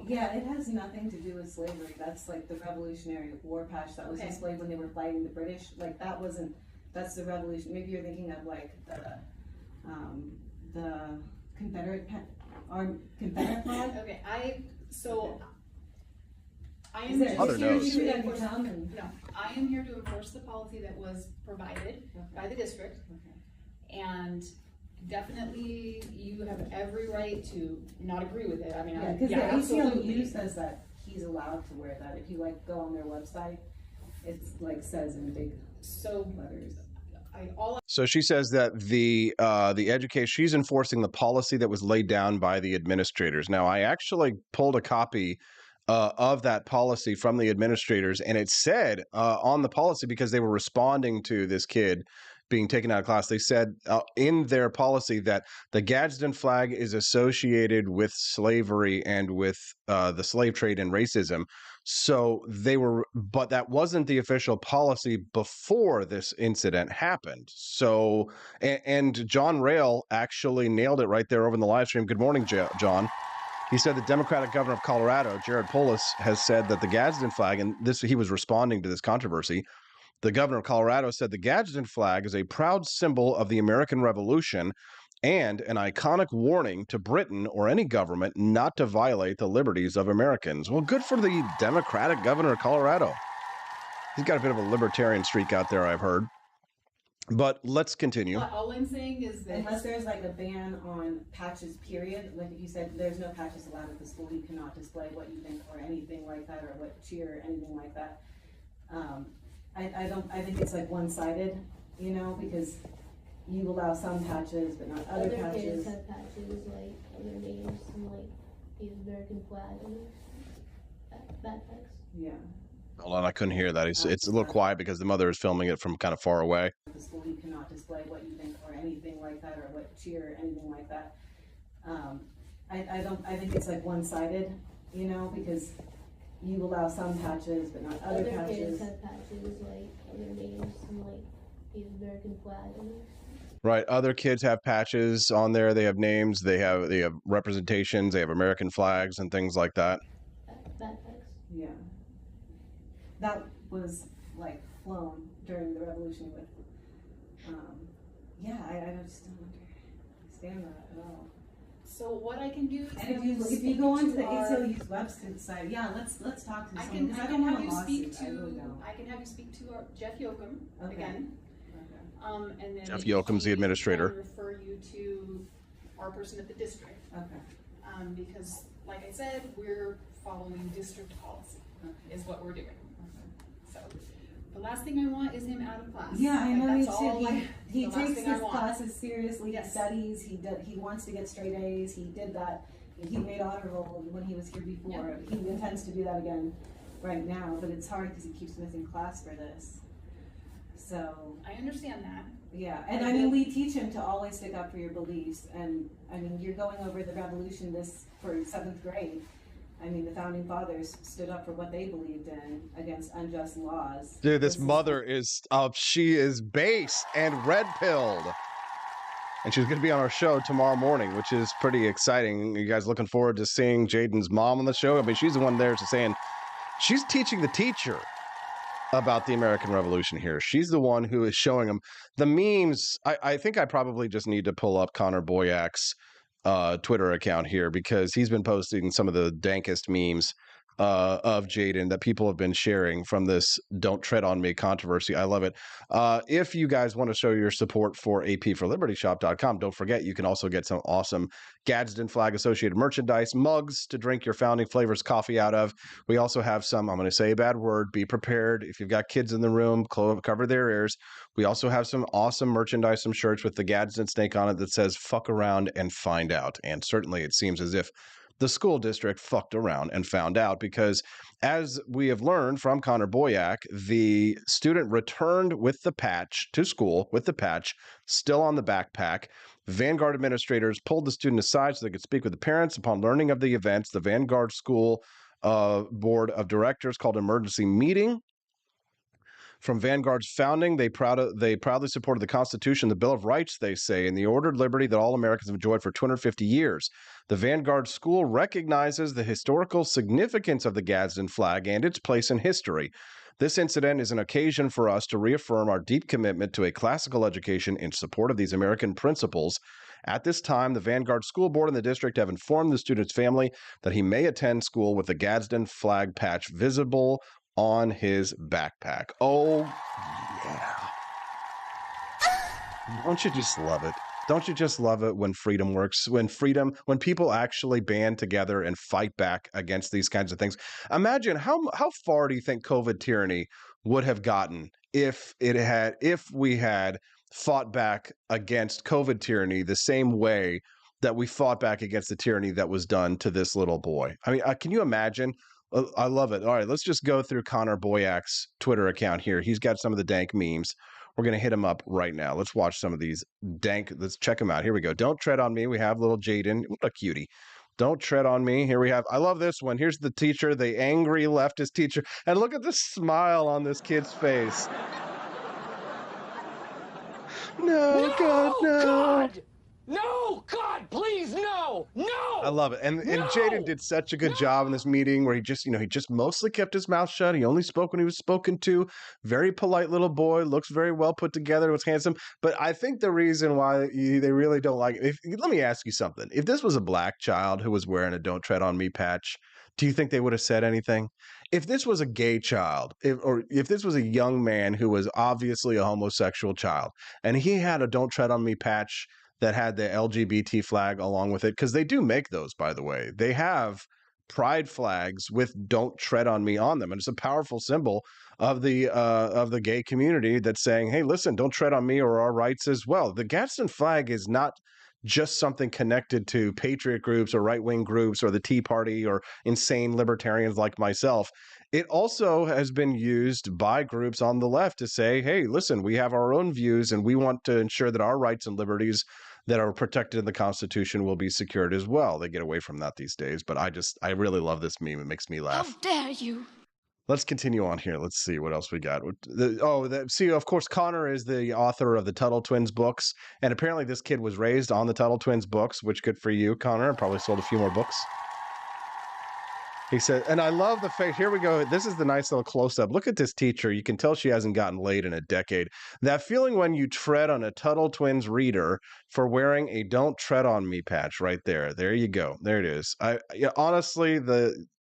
Speaker 9: Yeah, it has nothing to do with slavery. That's like the Revolutionary War patch that was displayed when they were fighting the British. Like that's the revolution. Maybe you're thinking of like the Confederate flag.
Speaker 10: okay. I am
Speaker 1: Mother knows.
Speaker 10: I am here to enforce the policy that was provided by the district, and definitely you have every right to not agree with it.
Speaker 9: Because the ACLU says that he's allowed to wear that. If you go on their website, it's says in big letters.
Speaker 1: So she says that the education, she's enforcing the policy that was laid down by the administrators. Now, I actually pulled a copy of that policy from the administrators, and it said on the policy, because they were responding to this kid being taken out of class, they said in their policy that the Gadsden flag is associated with slavery and with the slave trade and racism. So but that wasn't the official policy before this incident happened. So, and John Rail actually nailed it right there over in the live stream. Good morning, John. He said the Democratic governor of Colorado, Jared Polis, has said that the Gadsden flag, and this he was responding to this controversy. The governor of Colorado said the Gadsden flag is a proud symbol of the American Revolution and an iconic warning to Britain or any government not to violate the liberties of Americans. Well, good for the Democratic governor of Colorado. He's got a bit of a libertarian streak out there, I've heard. But let's continue.
Speaker 9: All I'm saying is that unless there's like a ban on patches, period, like if you said there's no patches allowed at the school, you cannot display what you think or anything like that, or what cheer or anything like that. I think it's like one-sided, you know, because you allow some patches but not other patches.
Speaker 11: Kids have patches like other names and like the American flag on their backpacks.
Speaker 9: Yeah.
Speaker 1: Hold on, I couldn't hear that. It's a little quiet because the mother is filming it from kind of far away.
Speaker 9: At the school, you cannot display what you think or anything like that, or what cheer or anything like that. I think it's like one-sided, you know, because you allow some patches but not other patches.
Speaker 11: Kids have patches like other names and like the American flag on their.
Speaker 1: Right. Other kids have patches on there. They have names. They have representations. They have American flags and things like that.
Speaker 11: Backpacks.
Speaker 9: Yeah. That was like flown during the revolution with, I just don't understand that at all.
Speaker 10: So what I can do is
Speaker 9: and if you go onto the ACLU's website, let's talk to someone, because I don't want to lawsuit.
Speaker 10: I can have you speak to Jeff Yoakum again. Okay. And then
Speaker 1: Jeff Yoakum's the administrator.
Speaker 10: Refer you to our person at the district. Okay. Because, like I said, we're following district policy. Okay. Is what we're doing. Okay. So the last thing I want is him out of class.
Speaker 9: Yeah, I know.
Speaker 10: That's all.
Speaker 9: He takes his classes seriously. Yes. He studies. He wants to get straight A's. He did that. He made honor roll when he was here before. Yep. He intends to do that again right now, but it's hard because he keeps missing class for this. So
Speaker 10: I understand that.
Speaker 9: Yeah, and I mean, we teach him to always stick up for your beliefs. And I mean, you're going over the revolution for 7th grade. I mean, the founding fathers stood up for what they believed in against unjust laws.
Speaker 1: Dude, this mother is she is based and red-pilled. And she's going to be on our show tomorrow morning, which is pretty exciting. You guys looking forward to seeing Jaden's mom on the show? I mean, she's the one there saying she's teaching the teacher about the American Revolution here. She's the one who is showing him the memes. I think I probably just need to pull up Connor Boyak's Twitter account here, because he's been posting some of the dankest memes of Jaden that people have been sharing from this "Don't Tread on Me" controversy. I love it. If you guys want to show your support for APforLibertyShop.com, don't forget you can also get some awesome Gadsden flag associated merchandise, mugs to drink your founding flavors coffee out of. We also have some, I'm going to say a bad word, be prepared. If you've got kids in the room, cover their ears. We also have some awesome merchandise, some shirts with the Gadsden snake on it that says "fuck around and find out." And certainly it seems as if the school district fucked around and found out, because as we have learned from Connor Boyack, the student returned with the patch to school with the patch still on the backpack. Vanguard administrators pulled the student aside so they could speak with the parents. Upon learning of the events, the Vanguard School Board of Directors called an emergency meeting. From Vanguard's founding, they proudly supported the Constitution, the Bill of Rights, they say, and the ordered liberty that all Americans have enjoyed for 250 years. The Vanguard School recognizes the historical significance of the Gadsden flag and its place in history. This incident is an occasion for us to reaffirm our deep commitment to a classical education in support of these American principles. At this time, the Vanguard School Board and the district have informed the student's family that he may attend school with the Gadsden flag patch visible on his backpack. Oh, yeah. Don't you just love it? Don't you just love it when freedom works? When people actually band together and fight back against these kinds of things. Imagine how far do you think COVID tyranny would have gotten if we had fought back against COVID tyranny the same way that we fought back against the tyranny that was done to this little boy? I mean, can you imagine? I love it. All right, let's just go through Connor Boyak's Twitter account here. He's got some of the dank memes. We're going to hit him up right now. Let's watch some of these dank. Let's check him out. Here we go. Don't tread on me. We have little Jaden. What a cutie. Don't tread on me. Here we have. I love this one. Here's the teacher, the angry leftist teacher. And look at the smile on this kid's face. No, God, no. God.
Speaker 12: No, God, please, no, no.
Speaker 1: I love it. And Jaden did such a good job in this meeting where he just mostly kept his mouth shut. He only spoke when he was spoken to. Very polite little boy, looks very well put together, was handsome. But I think the reason why they really don't like it, let me ask you something. If this was a black child who was wearing a Don't Tread on Me patch, do you think they would have said anything? If this was a gay child, if this was a young man who was obviously a homosexual child, and he had a Don't Tread on Me patch that had the LGBT flag along with it, because they do make those, by the way. They have pride flags with "Don't Tread on Me" on them, and it's a powerful symbol of the gay community that's saying, "Hey, listen, don't tread on me or our rights as well." The Gadsden flag is not just something connected to patriot groups or right-wing groups or the Tea Party or insane libertarians like myself. It also has been used by groups on the left to say, hey, listen, we have our own views and we want to ensure that our rights and liberties that are protected in the Constitution will be secured as well. They get away from that these days, but I really love this meme. It makes me laugh.
Speaker 11: How dare you?
Speaker 1: Let's continue on here. Let's see what else we got. See, of course, Connor is the author of the Tuttle Twins books, and apparently this kid was raised on the Tuttle Twins books, which good for you, Connor. Probably sold a few more books. He said, and I love the face. Here we go. This is the nice little close-up. Look at this teacher. You can tell she hasn't gotten laid in a decade. That feeling when you tread on a Tuttle Twins reader for wearing a "Don't Tread on Me" patch right there. There you go. There it is. Honestly,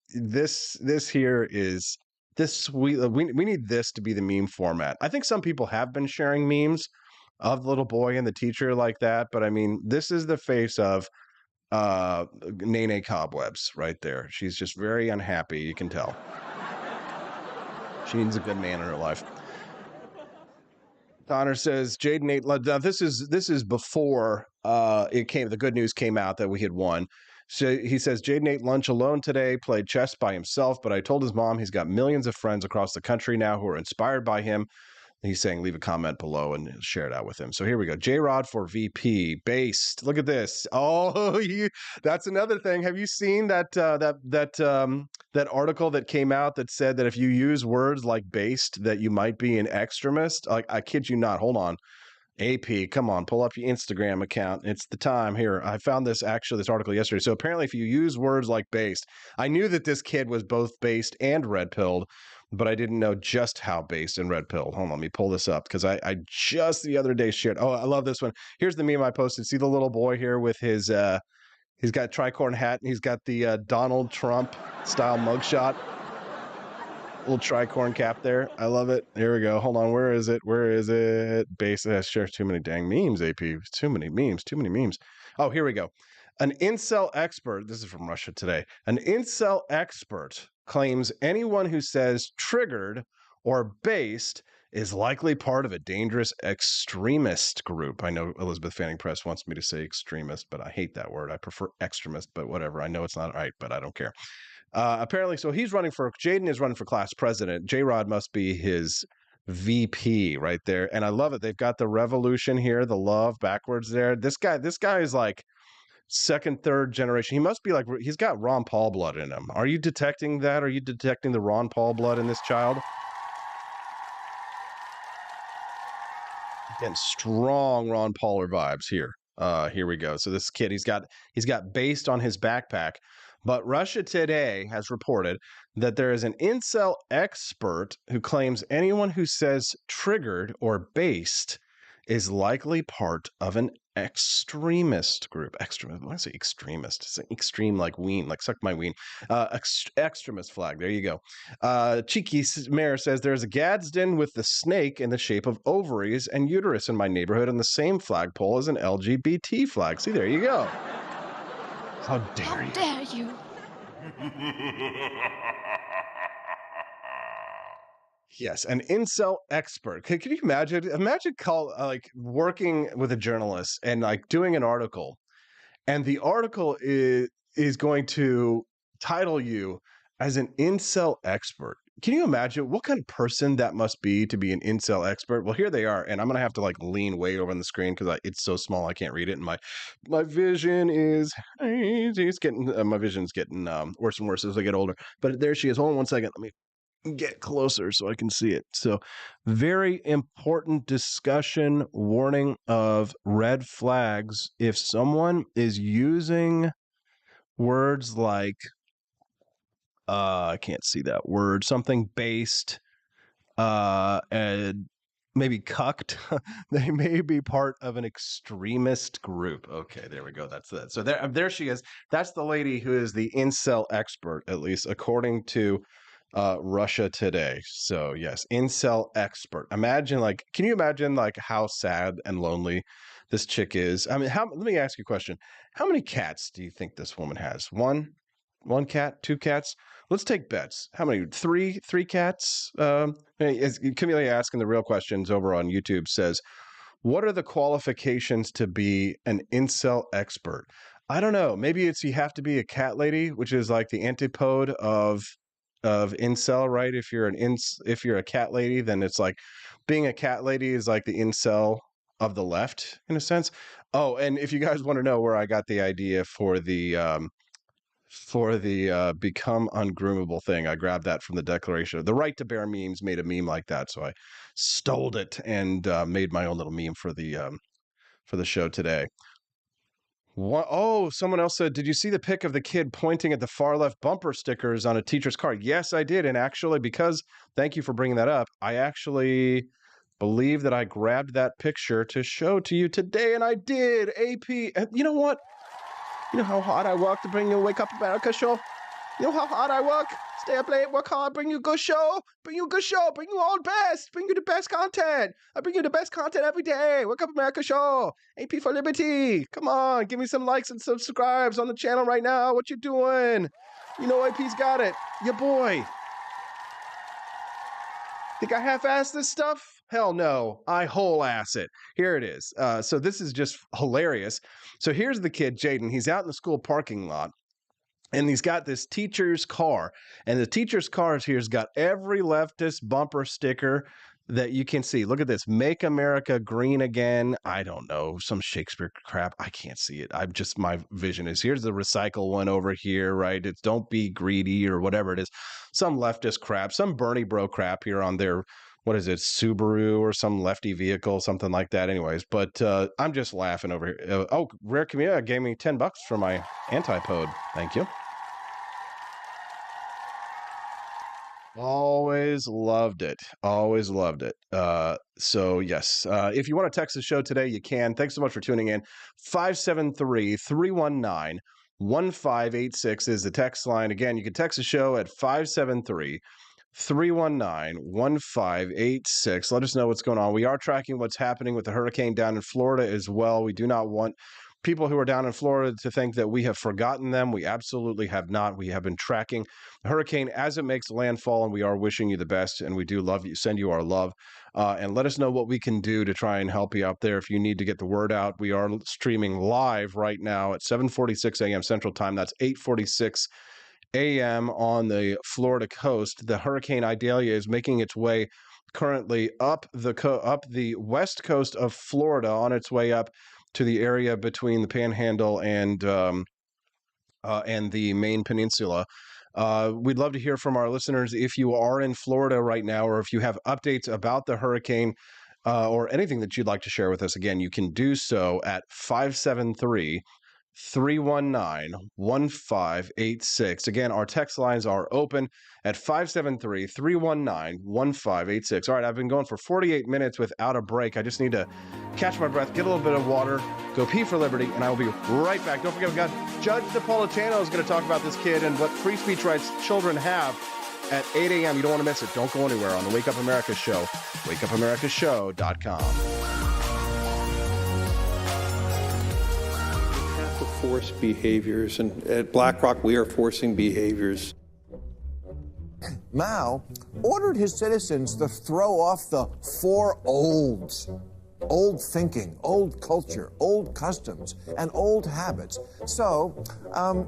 Speaker 1: this here is this we need this to be the meme format. I think some people have been sharing memes of the little boy and the teacher like that, but I mean, this is the face of Nene Cobwebs right there. She's just very unhappy, you can tell. She needs a good man in her life. Connor says Jaden Nate. Now this is before the good news came out that we had won. So he says Jaden ate lunch alone today, played chess by himself, but I told his mom he's got millions of friends across the country now who are inspired by him. He's saying leave a comment below and share it out with him. So here we go. J-Rod for VP. Based. Look at this. Oh, that's another thing. Have you seen that article that came out that said that if you use words like based, that you might be an extremist? Like, I kid you not. Hold on. AP, come on, pull up your Instagram account. It's the time here. I found this article yesterday. So apparently if you use words like based, I knew that this kid was both based and red-pilled, but I didn't know just how based and red-pilled. Hold on, let me pull this up because I just the other day shared. Oh, I love this one. Here's the meme I posted. See the little boy here with his, he's got a tricorn hat and he's got the Donald Trump style mugshot. Little tricorn cap there. I love it. Here we go. Hold on. Where is it? Base. Share too many dang memes, AP. Too many memes. Oh, here we go. An incel expert, this is from Russia Today. An incel expert claims anyone who says triggered or based is likely part of a dangerous extremist group. I know Elizabeth Fanning Press wants me to say extremist, but I hate that word. I prefer extremist, but whatever. I know it's not right, but I don't care. Apparently, so Jaden is running for class president. J-Rod must be his VP right there. And I love it. They've got the revolution here, the love backwards there. This guy is like second, third generation. He must be like, he's got Ron Paul blood in him. Are you detecting that? Are you detecting the Ron Paul blood in this child? Getting strong Ron Pauler vibes here. Here we go. So this kid, he's got based on his backpack. But Russia Today has reported that there is an incel expert who claims anyone who says triggered or based is likely part of an extremist group. Extremist. When I say extremist, it's extreme like ween, like suck my ween. Extremist flag. There you go. Cheeky Mayor says there's a Gadsden with the snake in the shape of ovaries and uterus in my neighborhood, and the same flagpole as an LGBT flag. See, there you go. How dare you?
Speaker 11: How dare you?
Speaker 1: Yes, an incel expert. Can you imagine? Imagine working with a journalist and like doing an article, and the article is going to title you as an incel expert. Can you imagine what kind of person that must be to be an incel expert? Well, here they are, and I'm gonna have to like lean way over on the screen because it's so small I can't read it, and my vision is my vision's getting worse and worse as I get older. But there she is. Hold on one second. get closer so I can see it. So very important discussion, warning of red flags. If someone is using words like, I can't see that word, something based, and maybe cucked, they may be part of an extremist group. Okay, there we go. That's that. So there she is. That's the lady who is the incel expert, at least according to Russia Today. So yes, incel expert. Imagine, like, can you imagine like how sad and lonely this chick is? I mean, let me ask you a question. How many cats do you think this woman has? One cat, two cats? Let's take bets. How many? Three cats? Camille asking the real questions over on YouTube says, what are the qualifications to be an incel expert? I don't know. Maybe it's you have to be a cat lady, which is like the antipode of incel, right? If you're a cat lady, then it's like being a cat lady is like the incel of the left in a sense. Oh, and if you guys want to know where I got the idea for the become ungroomable thing, I grabbed that from the Declaration. The Right to Bear memes made a meme like that, so I stole it and made my own little meme for the show today. Oh, someone else said, did you see the pic of the kid pointing at the far left bumper stickers on a teacher's car? Yes, I did. And actually, thank you for bringing that up, I actually believe that I grabbed that picture to show to you today, and I did. AP, you know what? You know how hard I work to bring you a Wake Up America show? You know how hard I work? Stay up late, work hard, bring you a good show, bring you all the best, bring you the best content. I bring you the best content every day. Wake Up America show, AP for Liberty. Come on, give me some likes and subscribes on the channel right now. What you doing? You know AP's got it. Your boy. Think I half-assed this stuff? Hell no, I whole-ass it. Here it is. So this is just hilarious. So here's the kid, Jaden. He's out in the school parking lot, and he's got this teacher's car. And the teacher's car here's got every leftist bumper sticker that you can see. Look at this. Make America Green Again. I don't know. Some Shakespeare crap. I can't see it. My vision is, here's the recycle one over here, right? It's don't be greedy or whatever it is. Some leftist crap, some Bernie bro crap here on their, what is it, Subaru or some lefty vehicle, something like that. Anyways, but I'm just laughing over here. Oh, Rare Community gave me $10 for my antipode. Thank you. Always loved it. Always loved it. So yes, if you want to text the show today, you can. Thanks so much for tuning in. 573-319-1586 is the text line. Again, you can text the show at 573-319-1586. Let us know what's going on. We are tracking what's happening with the hurricane down in Florida as well. We do not want people who are down in Florida to think that we have forgotten them. We absolutely have not. We have been tracking the hurricane as it makes landfall, and we are wishing you the best, and we do love you, send you our love, and let us know what we can do to try and help you out there. If you need to get the word out, we are streaming live right now at 7:46 a.m. Central Time. That's 8:46 a.m. on the Florida coast. The Hurricane Idalia is making its way currently up the west coast of Florida, on its way up to the area between the Panhandle and the Maine Peninsula. We'd love to hear from our listeners if you are in Florida right now, or if you have updates about the hurricane or anything that you'd like to share with us. Again, you can do so at 573-319-1586. Again, our text lines are open at 573-319-1586. All right, I've been going for 48 minutes without a break. I just need to catch my breath, get a little bit of water, go pee for liberty, and I will be right back. Don't forget, we've got Judge Napolitano is going to talk about this kid and what free speech rights children have at 8 a.m. You don't want to miss it. Don't go anywhere on the Wake Up America show, wakeupAmericaShow.com.
Speaker 13: Force behaviors, and at BlackRock we are forcing behaviors.
Speaker 14: Mao ordered his citizens to throw off the four olds: old thinking, old culture, old customs, and old habits. So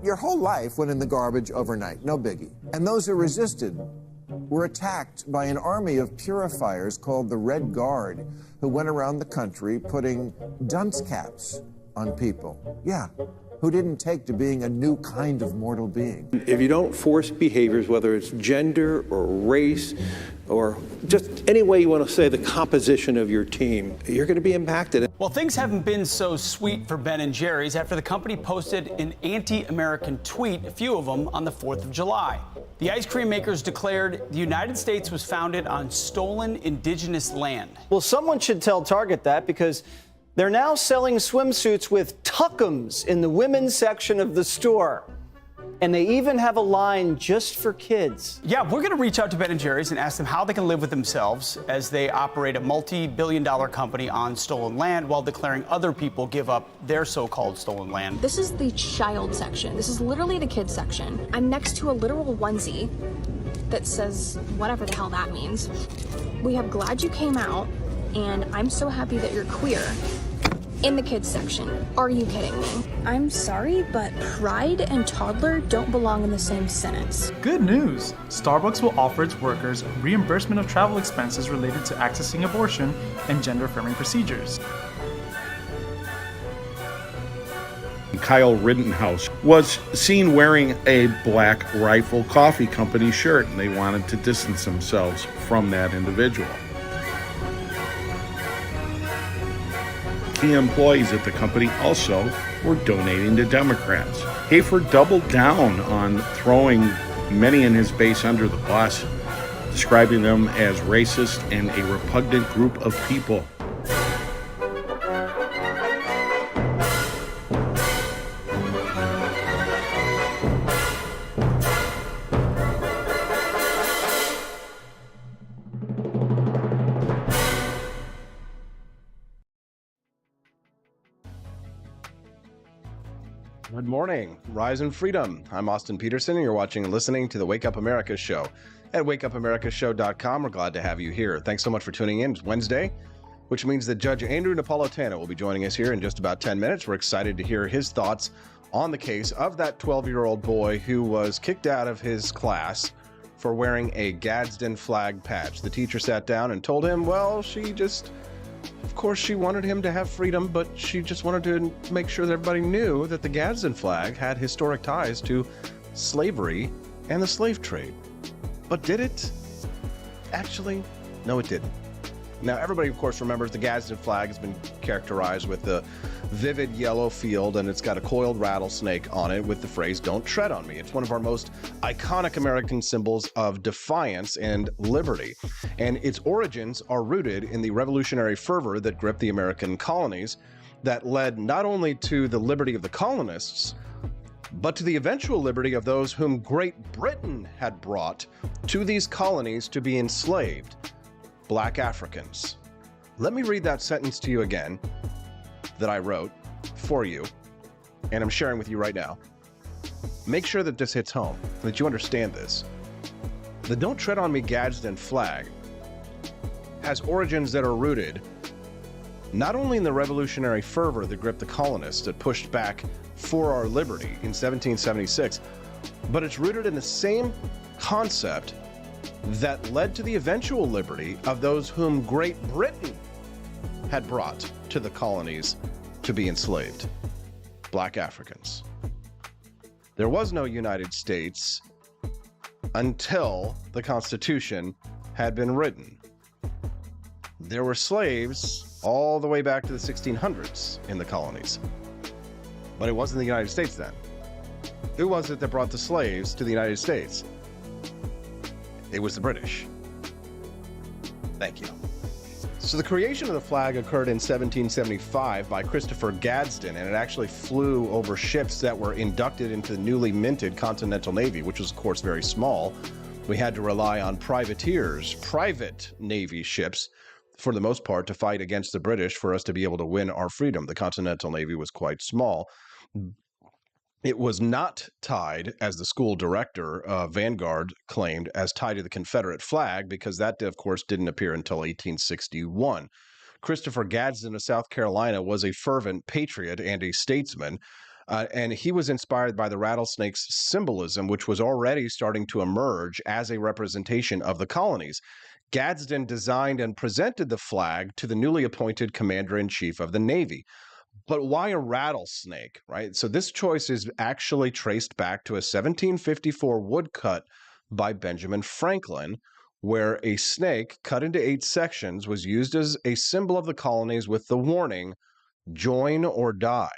Speaker 14: your whole life went in the garbage overnight, no biggie. And those who resisted were attacked by an army of purifiers called the Red Guard, who went around the country putting dunce caps on people. Yeah, who didn't take to being a new kind of mortal being.
Speaker 13: If you don't force behaviors, whether it's gender or race or just any way you want to say the composition of your team, you're going to be impacted.
Speaker 15: Well, things haven't been so sweet for Ben & Jerry's after the company posted an anti-American tweet, a few of them, on the 4th of July. The ice cream makers declared the United States was founded on stolen indigenous land.
Speaker 16: Well, someone should tell Target that, because they're now selling swimsuits with tuckums in the women's section of the store. And they even have a line just for kids.
Speaker 15: Yeah, we're going to reach out to Ben & Jerry's and ask them how they can live with themselves as they operate a multi-billion-dollar company on stolen land while declaring other people give up their so-called stolen land.
Speaker 17: This is the child section. This is literally the kids section. I'm next to a literal onesie that says whatever the hell that means. We have "Glad you came out" and "I'm so happy that you're queer" in the kids section. Are you kidding me? I'm sorry, but pride and toddler don't belong in the same sentence.
Speaker 18: Good news! Starbucks will offer its workers reimbursement of travel expenses related to accessing abortion and gender-affirming procedures.
Speaker 19: Kyle Rittenhouse was seen wearing a Black Rifle Coffee Company shirt, and they wanted to distance themselves from that individual. Key employees at the company also were donating to Democrats. Hafer doubled down on throwing many in his base under the bus, describing them as racist and a repugnant group of people.
Speaker 1: Good morning, Rise and Freedom. I'm Austin Peterson, and you're watching and listening to the Wake Up America show at wakeupamericashow.com. We're glad to have you here. Thanks so much for tuning in. It's Wednesday, which means that Judge Andrew Napolitano will be joining us here in just about 10 minutes. We're excited to hear his thoughts on the case of that 12-year-old boy who was kicked out of his class for wearing a Gadsden flag patch. The teacher sat down and told him, well, of course, she wanted him to have freedom, but she just wanted to make sure that everybody knew that the Gadsden flag had historic ties to slavery and the slave trade. But did it? Actually, no, it didn't. Now, everybody, of course, remembers the Gadsden flag has been characterized with the vivid yellow field, and it's got a coiled rattlesnake on it with the phrase, "Don't tread on me." It's one of our most iconic American symbols of defiance and liberty. And its origins are rooted in the revolutionary fervor that gripped the American colonies that led not only to the liberty of the colonists, but to the eventual liberty of those whom Great Britain had brought to these colonies to be enslaved, Black Africans. Let me read that sentence to you again that I wrote for you, and I'm sharing with you right now. Make sure that this hits home, that you understand this. The "Don't Tread on Me" Gadsden flag has origins that are rooted not only in the revolutionary fervor that gripped the colonists that pushed back for our liberty in 1776, but it's rooted in the same concept that led to the eventual liberty of those whom Great Britain had brought to the colonies to be enslaved, Black Africans. There was no United States until the Constitution had been written. There were slaves all the way back to the 1600s in the colonies, but it wasn't the United States then. Who was it that brought the slaves to the United States? It was the British. Thank you. So the creation of the flag occurred in 1775 by Christopher Gadsden, and it actually flew over ships that were inducted into the newly minted Continental Navy, which was, of course, very small. We had to rely on privateers, private Navy ships, for the most part, to fight against the British for us to be able to win our freedom. The Continental Navy was quite small. It was not tied, as the school director, Vanguard, claimed, as tied to the Confederate flag, because that, of course, didn't appear until 1861. Christopher Gadsden of South Carolina was a fervent patriot and a statesman, and he was inspired by the rattlesnake's symbolism, which was already starting to emerge as a representation of the colonies. Gadsden designed and presented the flag to the newly appointed commander-in-chief of the Navy. But why a rattlesnake, right? So this choice is actually traced back to a 1754 woodcut by Benjamin Franklin, where a snake cut into 8 sections was used as a symbol of the colonies with the warning, join or die.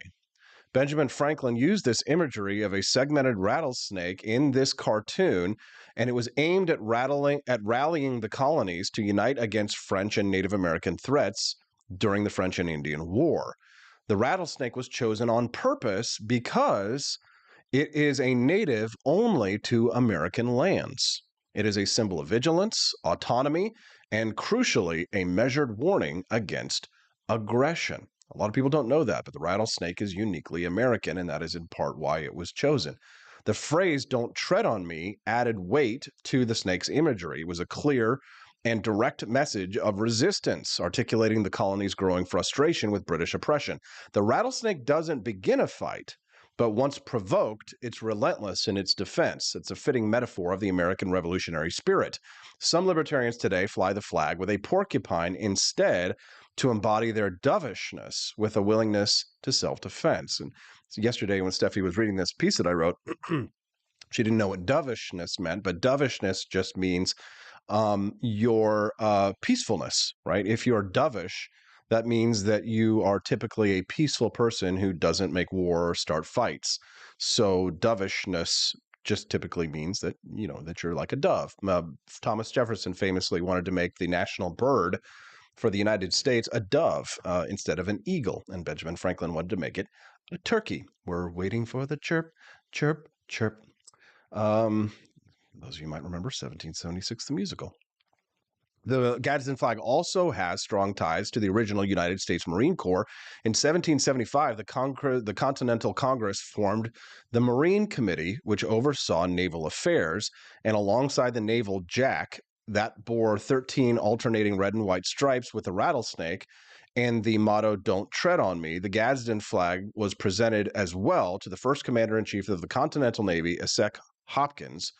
Speaker 1: Benjamin Franklin used this imagery of a segmented rattlesnake in this cartoon, and it was aimed at rallying the colonies to unite against French and Native American threats during the French and Indian War. The rattlesnake was chosen on purpose because it is a native only to American lands. It is a symbol of vigilance, autonomy, and crucially, a measured warning against aggression. A lot of people don't know that, but the rattlesnake is uniquely American, and that is in part why it was chosen. The phrase, "don't tread on me," added weight to the snake's imagery. It was a clear and direct message of resistance, articulating the colony's growing frustration with British oppression. The rattlesnake doesn't begin a fight, but once provoked, it's relentless in its defense. It's a fitting metaphor of the American revolutionary spirit. Some libertarians today fly the flag with a porcupine instead to embody their dovishness with a willingness to self-defense. And so yesterday when Steffi was reading this piece that I wrote, she didn't know what dovishness meant, but dovishness just means your peacefulness, right? If you're dovish, that means that you are typically a peaceful person who doesn't make war or start fights. So dovishness just typically means that, you know, that you're like a dove. Thomas Jefferson famously wanted to make the national bird for the United States a dove instead of an eagle, and Benjamin Franklin wanted to make it a turkey. We're waiting for the chirp, chirp, chirp. Those of you might remember 1776, the musical. The Gadsden flag also has strong ties to the original United States Marine Corps. In 1775, the Continental Congress formed the Marine Committee, which oversaw naval affairs, and alongside the Naval Jack, that bore 13 alternating red and white stripes with a rattlesnake and the motto, "Don't tread on me," the Gadsden flag was presented as well to the first commander-in-chief of the Continental Navy, ESEC Hopkins,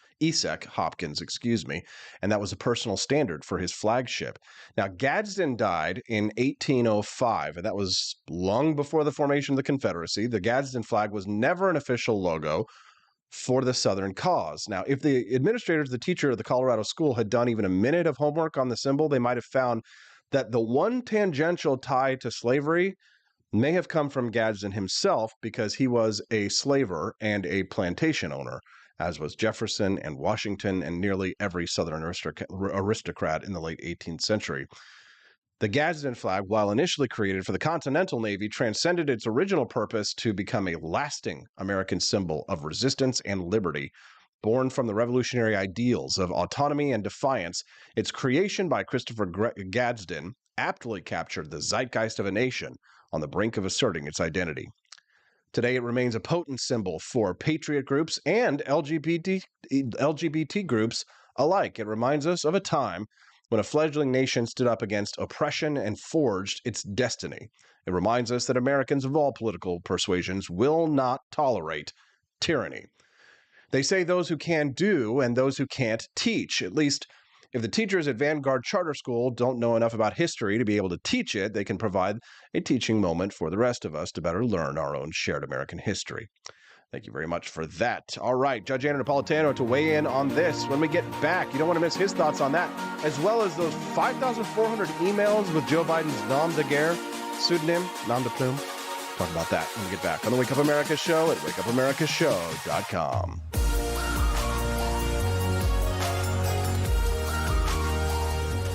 Speaker 1: and that was a personal standard for his flagship. Now, Gadsden died in 1805, and that was long before the formation of the Confederacy. The Gadsden flag was never an official logo for the Southern cause. Now, if the administrators, the teacher of the Colorado school had done even a minute of homework on the symbol, they might have found that the one tangential tie to slavery may have come from Gadsden himself because he was a slaver and a plantation owner, as was Jefferson and Washington and nearly every Southern aristocrat in the late 18th century. The Gadsden flag, while initially created for the Continental Navy, transcended its original purpose to become a lasting American symbol of resistance and liberty. Born from the revolutionary ideals of autonomy and defiance, its creation by Christopher Gadsden aptly captured the zeitgeist of a nation on the brink of asserting its identity. Today, it remains a potent symbol for patriot groups and LGBT groups alike. It reminds us of a time when a fledgling nation stood up against oppression and forged its destiny. It reminds us that Americans of all political persuasions will not tolerate tyranny. They say those who can do and those who can't teach. At least if the teachers at Vanguard Charter School don't know enough about history to be able to teach it, they can provide a teaching moment for the rest of us to better learn our own shared American history. Thank you very much for that. All right, Judge Napolitano to weigh in on this when we get back. You don't want to miss his thoughts on that, as well as those 5,400 emails with Joe Biden's nom de guerre, pseudonym, nom de plume. Talk about that when we get back on the Wake Up America Show at wakeupAmericaShow.com.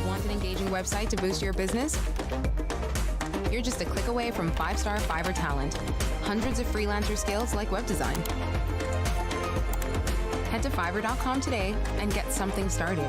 Speaker 20: Want an engaging website to boost your business? You're just a click away from 5-star Fiverr talent. Hundreds of freelancer skills like web design. Head to Fiverr.com today and get something started.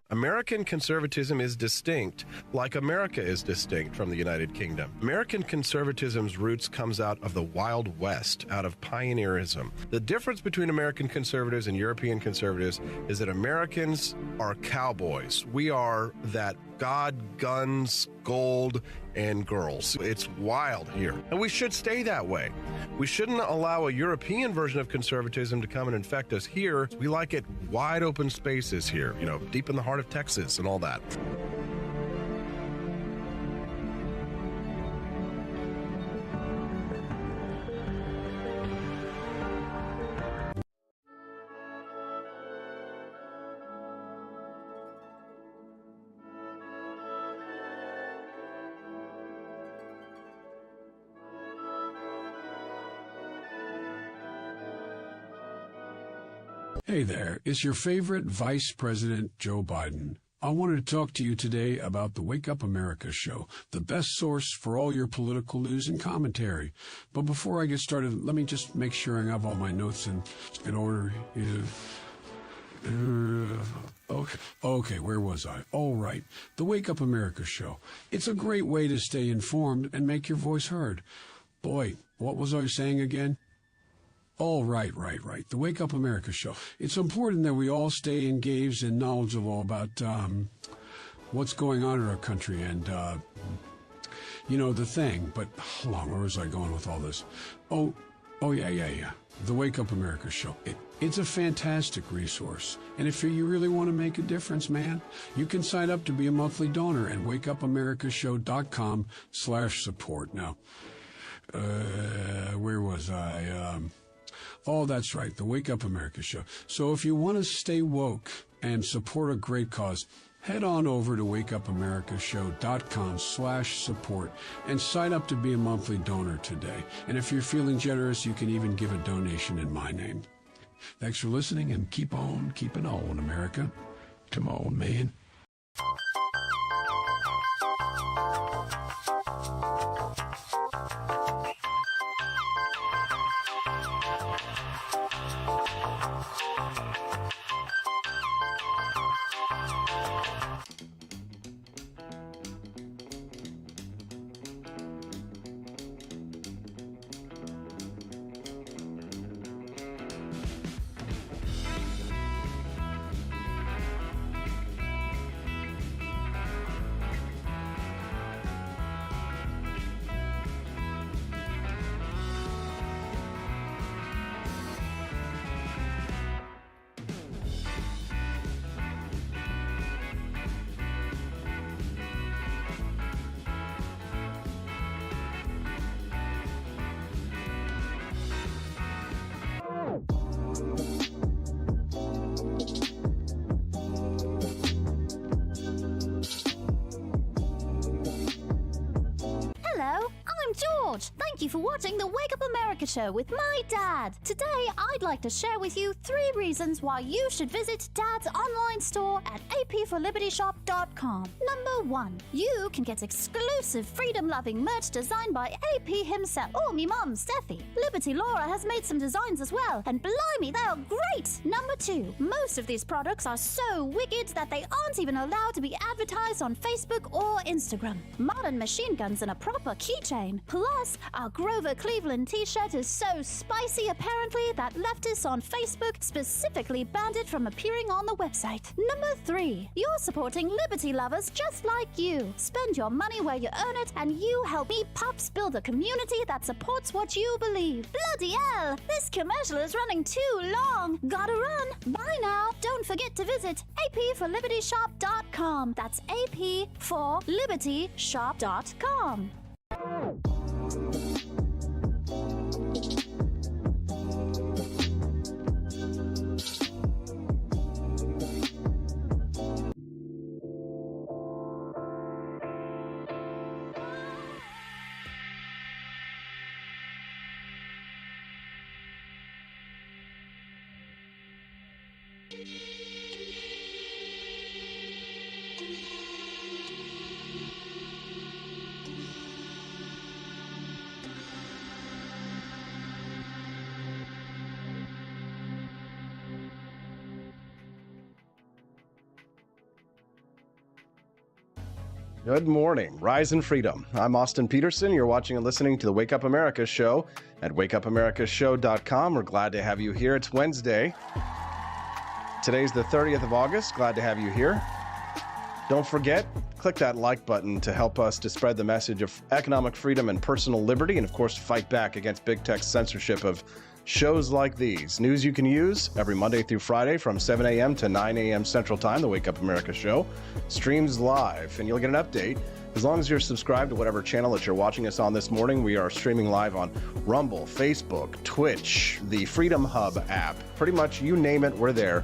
Speaker 1: American conservatism is distinct, like America is distinct from the United Kingdom. American conservatism's roots comes out of the Wild West, out of pioneerism. The difference between American conservatives and European conservatives is that Americans are cowboys. We are that God, guns, gold, and girls. It's wild here, and we should stay that way. We shouldn't allow a European version of conservatism to come and infect us here. We like it wide open spaces here, you know, deep in the heart of Texas and all that.
Speaker 21: Hey there, it's your favorite Vice President Joe Biden. I wanted to talk to you today about the Wake Up America show, the best source for all your political news and commentary. But before I get started, let me just make sure I have all my notes in order. Okay, where was I? All right, the Wake Up America show. It's a great way to stay informed and make your voice heard. Boy, what was I saying again? Oh, right. The Wake Up America show. It's important that we all stay engaged and knowledgeable about what's going on in our country and, the thing. But hold on, where was I going with all this? Oh, yeah. The Wake Up America show. It's a fantastic resource. And if you really want to make a difference, man, you can sign up to be a monthly donor at wakeupAmericaShow.com/support. Now, where was I? Oh, that's right, the Wake Up America show. So if you want to stay woke and support a great cause, head on over to wakeupAmericaShow.com/support and sign up to be a monthly donor today. And if you're feeling generous, you can even give a donation in my name. Thanks for listening, and keep on keeping on, America. Come on, man.
Speaker 22: Thank you for watching the Wake Up America show with my dad. Today, I'd like to share with you 3 reasons why you should visit Dad's online store at apforlibertyshop.com. Number 1, you can get exclusive freedom-loving merch designed by AP himself, or me mum, Steffi. Liberty Laura has made some designs as well, and blimey, they are great! Number 2, most of these products are so wicked that they aren't even allowed to be advertised on Facebook or Instagram. Modern machine guns and a proper keychain. Plus, our Grover Cleveland t-shirt is so spicy apparently that leftists on Facebook specifically banned it from appearing on the website. Number 3, you're supporting liberty lovers just like you. Spend your money where you earn it, and you help me pups build a community that supports what you believe. Bloody hell, this commercial is running too long. Gotta run. Bye now. Don't forget to visit apforlibertyshop.com. That's apforlibertyshop.com.
Speaker 1: Good morning. Rise in freedom. I'm Austin Peterson. You're watching and listening to the Wake Up America show at wakeupAmericaShow.com. We're glad to have you here. It's Wednesday. Today's the 30th of August. Glad to have you here. Don't forget, click that like button to help us to spread the message of economic freedom and personal liberty, and of course, fight back against big tech's censorship of shows like these. News you can use every Monday through Friday from 7 a.m. to 9 a.m. Central Time. The Wake Up America show streams live, and you'll get an update as long as you're subscribed to whatever channel that you're watching us on this morning. We are streaming live on Rumble, Facebook, Twitch, the Freedom Hub app. Pretty much you name it, we're there.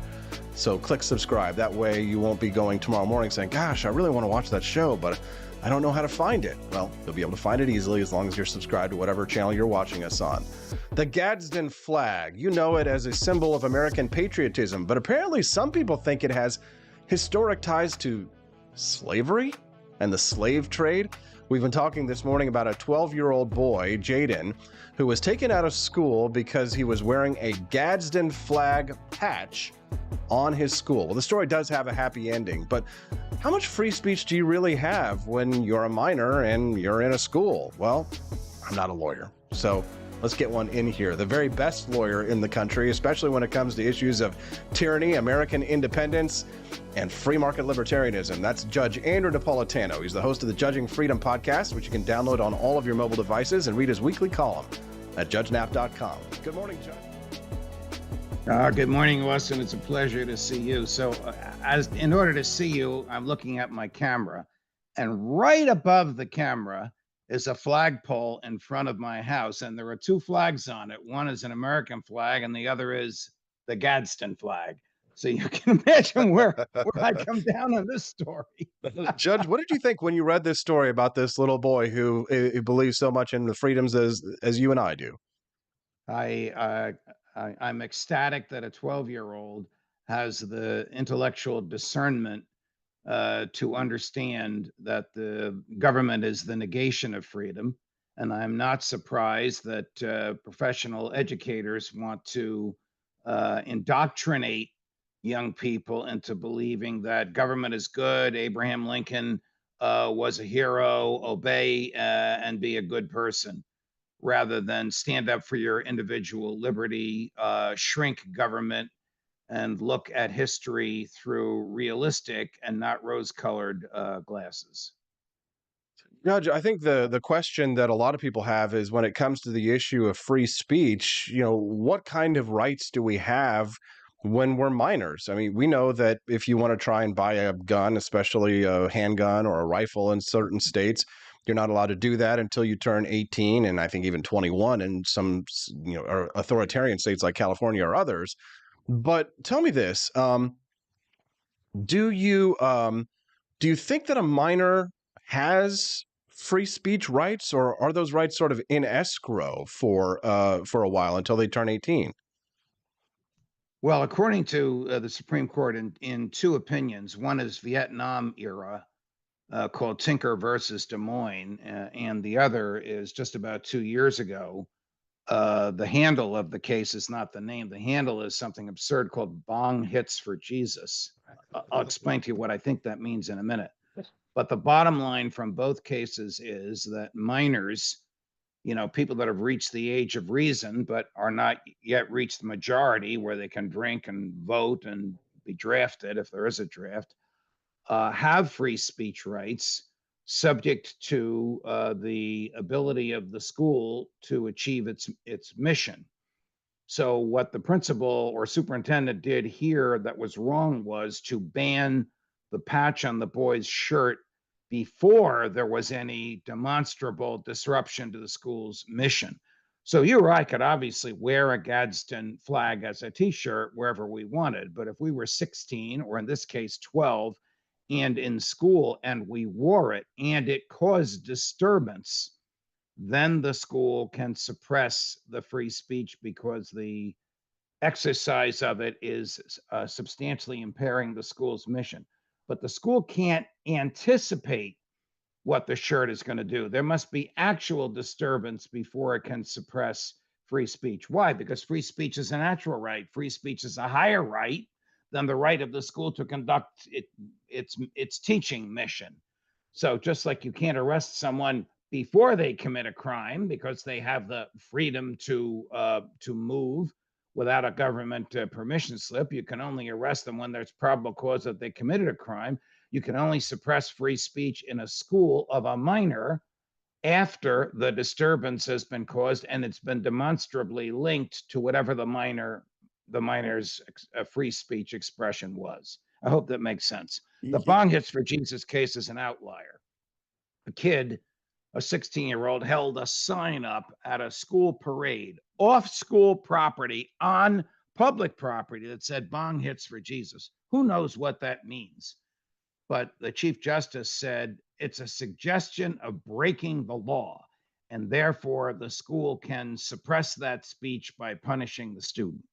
Speaker 1: So click subscribe. That way you won't be going tomorrow morning saying, gosh, I really want to watch that show, but I don't know how to find it. Well, you'll be able to find it easily as long as you're subscribed to whatever channel you're watching us on. The Gadsden flag, you know it as a symbol of American patriotism, but apparently some people think it has historic ties to slavery and the slave trade. We've been talking this morning about a 12-year-old boy, Jaden, who was taken out of school because he was wearing a Gadsden flag patch on his school. Well, the story does have a happy ending, but how much free speech do you really have when you're a minor and you're in a school? Well, I'm not a lawyer, so let's get one in here. The very best lawyer in the country, especially when it comes to issues of tyranny, American independence, and free market libertarianism. That's Judge Andrew Napolitano. He's the host of the Judging Freedom podcast, which you can download on all of your mobile devices and read his weekly column at judgenap.com. Good morning, Judge.
Speaker 2: Good morning, Austin. It's a pleasure to see you. So in order to see you, I'm looking at my camera, and right above the camera is a flagpole in front of my house, and there are two flags on it. One is an American flag, and the other is the Gadsden flag. So you can imagine where I come down on this story.
Speaker 1: Judge, what did you think when you read this story about this little boy who believes so much in the freedoms as you and I do?
Speaker 2: I'm ecstatic that a 12-year-old has the intellectual discernment to understand that the government is the negation of freedom. And I'm not surprised that professional educators want to indoctrinate young people into believing that government is good, Abraham Lincoln was a hero, obey and be a good person, rather than stand up for your individual liberty, shrink government, and look at history through realistic and not rose-colored glasses.
Speaker 1: Judge, I think the question that a lot of people have is when it comes to the issue of free speech, what kind of rights do we have when we're minors? I mean, we know that if you want to try and buy a gun, especially a handgun or a rifle in certain states, you're not allowed to do that until you turn 18 and I think even 21 in some or authoritarian states like California or others. But tell me this, do you think that a minor has free speech rights, or are those rights sort of in escrow for a while until they turn 18?
Speaker 2: Well, according to the Supreme Court in two opinions, one is Vietnam era called Tinker versus Des Moines, and the other is just about 2 years ago. The handle of the case is not the name. The handle is something absurd called Bong Hits for Jesus. I'll explain to you what I think that means in a minute. But the bottom line from both cases is that minors, people that have reached the age of reason but are not yet reached the majority where they can drink and vote and be drafted if there is a draft, have free speech rights subject to the ability of the school to achieve its mission. So what the principal or superintendent did here that was wrong was to ban the patch on the boy's shirt before there was any demonstrable disruption to the school's mission. So you or I could obviously wear a Gadsden flag as a t-shirt wherever we wanted, but if we were 16, or in this case 12, and in school and we wore it and it caused disturbance, then the school can suppress the free speech because the exercise of it is substantially impairing the school's mission. But the school can't anticipate what the shirt is going to do. There must be actual disturbance before it can suppress free speech. Why? Because free speech is a natural right. Free speech is a higher right than the right of the school to conduct its teaching mission. So just like you can't arrest someone before they commit a crime because they have the freedom to move without a government permission slip, you can only arrest them when there's probable cause that they committed a crime. You can only suppress free speech in a school of a minor after the disturbance has been caused and it's been demonstrably linked to whatever the minor's free speech expression was. I hope that makes sense. The Bong Hits for Jesus case is an outlier. A kid, a 16-year-old, held a sign up at a school parade off school property on public property that said Bong Hits for Jesus. Who knows what that means? But the Chief Justice said it's a suggestion of breaking the law, and therefore the school can suppress that speech by punishing the student.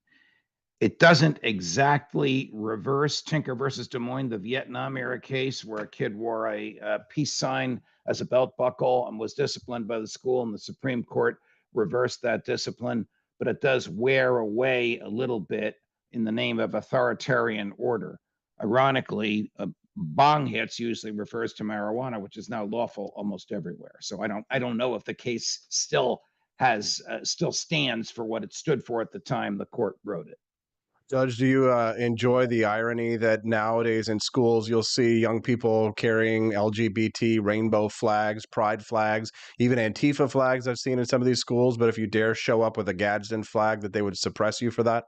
Speaker 2: It doesn't exactly reverse Tinker versus Des Moines, the Vietnam era case where a kid wore a peace sign as a belt buckle and was disciplined by the school, and the Supreme Court reversed that discipline, but it does wear away a little bit in the name of authoritarian order. Ironically, bong hits usually refers to marijuana, which is now lawful almost everywhere. So I don't know if the case still stands for what it stood for at the time the court wrote it.
Speaker 1: Judge, do you enjoy the irony that nowadays in schools you'll see young people carrying LGBT rainbow flags, pride flags, even Antifa flags I've seen in some of these schools, but if you dare show up with a Gadsden flag that they would suppress you for that?